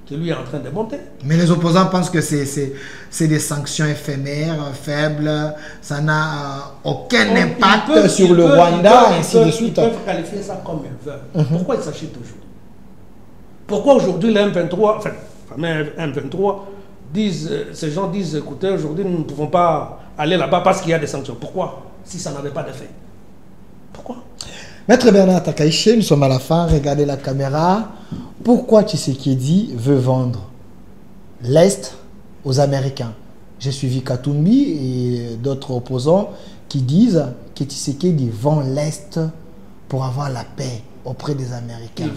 qui lui est en train de monter. Mais les opposants pensent que c'est des sanctions éphémères, faibles, ça n'a aucun impact sur le Rwanda, et ainsi de suite. Ils peuvent qualifier ça comme ils veulent. Pourquoi ils s'agitent aujourd'hui? Pourquoi aujourd'hui les M23, enfin, M23, ces gens disent, écoutez, aujourd'hui nous ne pouvons pas aller là-bas parce qu'il y a des sanctions. Pourquoi? Si ça n'avait pas d'effet. Pourquoi? Maître Bernard Takaiche, nous sommes à la fin, regardez la caméra. Pourquoi Tshisekedi veut vendre l'Est aux Américains? J'ai suivi Katumbi et d'autres opposants qui disent que Tshisekedi vend l'Est pour avoir la paix auprès des Américains.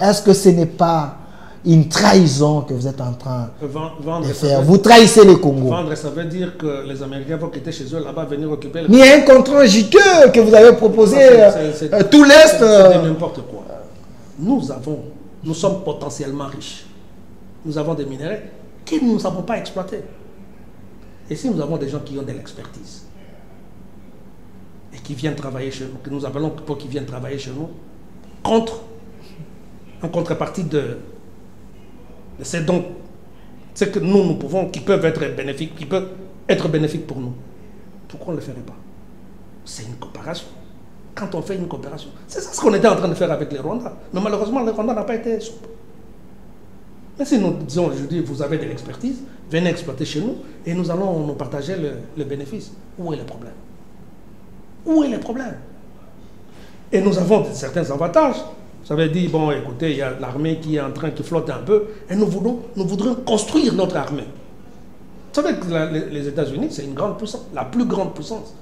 Est-ce que ce n'est pas une trahison que vous êtes en train de faire? Vous trahissez le Congo. Vendre, ça veut dire que les Américains vont quitter chez eux là-bas, venir occuper le... Mais il y a un contrat JITE que vous avez proposé, tout l'Est. C'est n'importe quoi. Nous sommes potentiellement riches. Nous avons des minéraux que nous ne savons pas exploiter. Et si nous avons des gens qui ont de l'expertise et qui viennent travailler chez nous, que nous appelons pour qu'ils viennent travailler chez nous, en contrepartie de ces dons, c'est que nous pouvons, qui peuvent être bénéfiques pour nous. Pourquoi on ne le ferait pas? C'est une coopération. Quand on fait une coopération, c'est ça ce qu'on était en train de faire avec les Rwandais. Mais malheureusement, le Rwanda n'a pas été souple. Mais si nous disons aujourd'hui, vous avez de l'expertise, venez exploiter chez nous et nous allons nous partager le bénéfice. Où est le problème? Où est le problème? Et nous avons certains avantages. Ça veut dire, bon, écoutez, il y a l'armée qui est en train, qui flotte un peu, et nous voudrions construire notre armée. Vous savez que les États-Unis, c'est une grande puissance, la plus grande puissance,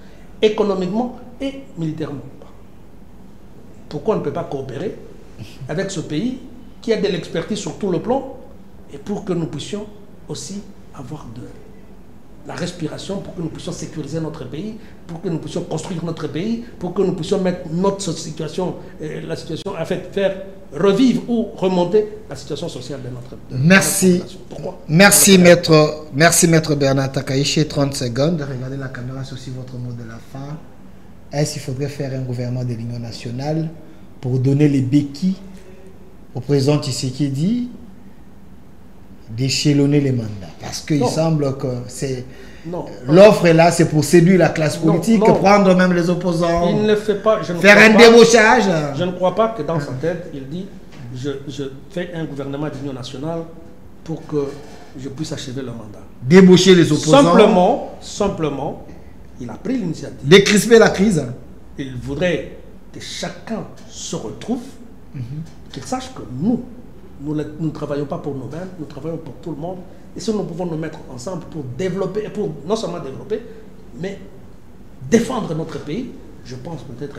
économiquement et militairement. Pourquoi on ne peut pas coopérer avec ce pays qui a de l'expertise sur tout le plan, et pour que nous puissions aussi avoir de la respiration, pour que nous puissions sécuriser notre pays, pour que nous puissions construire notre pays, pour que nous puissions mettre notre situation, la situation, en fait, faire revivre ou remonter la situation sociale de notre Merci. Notre Pourquoi? Merci maître Bernard Takaiche. 30 secondes. Regardez la caméra, c'est aussi votre mot de la fin. Est-ce qu'il faudrait faire un gouvernement de l'Union nationale pour donner les béquilles au président Tshisekedi d'échelonner les mandats? Parce qu'il semble que c'est l'offre est là, c'est pour séduire la classe politique, prendre même les opposants. Il ne fait pas. Faire un débauchage. Je ne crois pas que dans sa tête, il dit je fais un gouvernement d'union nationale pour que je puisse achever le mandat. Débaucher les opposants. Simplement, il a pris l'initiative. Décrisper la crise. Il voudrait que chacun se retrouve, qu'il sache que nous ne travaillons pas pour nous-mêmes, nous travaillons pour tout le monde. Et si nous pouvons nous mettre ensemble pour développer, pour non seulement développer, mais défendre notre pays, je pense peut-être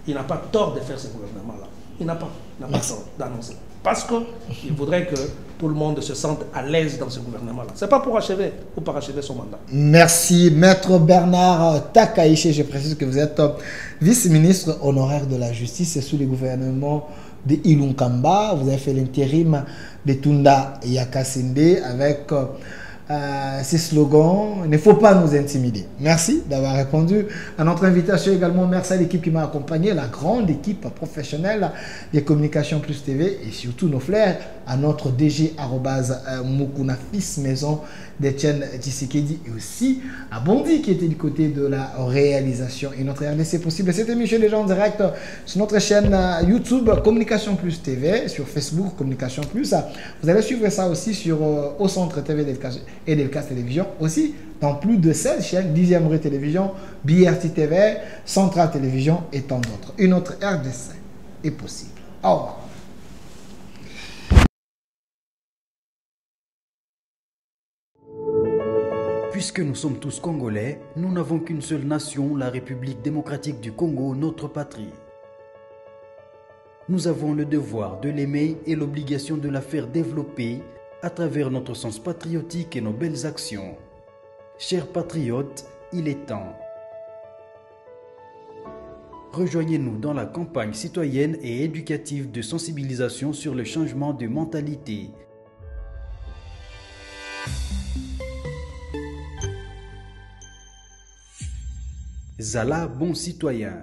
qu'il n'a pas tort de faire ce gouvernement-là. Il n'a pas tort d'annoncer. Parce qu'il voudrait que tout le monde se sente à l'aise dans ce gouvernement-là. Ce n'est pas pour achever ou parachever son mandat. Merci. Maître Bernard Takaiche, je précise que vous êtes vice-ministre honoraire de la justice et sous le gouvernement de Ilunkamba. Vous avez fait l'intérim de Tunda Yakasinde avec ces slogans. Il ne faut pas nous intimider. Merci d'avoir répondu à notre invitation également. Merci à l'équipe qui m'a accompagné, la grande équipe professionnelle des Communications Plus TV et surtout nos frères, à notre DG Mukuna Fils Maison d'Etienne Tshisekedi et aussi à Bondi qui était du côté de la réalisation et notre RDC possible. Cette émission est déjà en direct sur notre chaîne YouTube Communication Plus TV, sur Facebook Communication Plus. Vous allez suivre ça aussi sur Au Centre TV et Delcas Télévision, aussi dans plus de 16 chaînes, 10e Rue Télévision, BRT TV, Centrale Télévision et tant d'autres. Une autre RDC est possible. Au revoir. Puisque nous sommes tous Congolais, nous n'avons qu'une seule nation, la République démocratique du Congo, notre patrie. Nous avons le devoir de l'aimer et l'obligation de la faire développer à travers notre sens patriotique et nos belles actions. Chers patriotes, il est temps. Rejoignez-nous dans la campagne citoyenne et éducative de sensibilisation sur le changement de mentalité. Zala bon citoyen.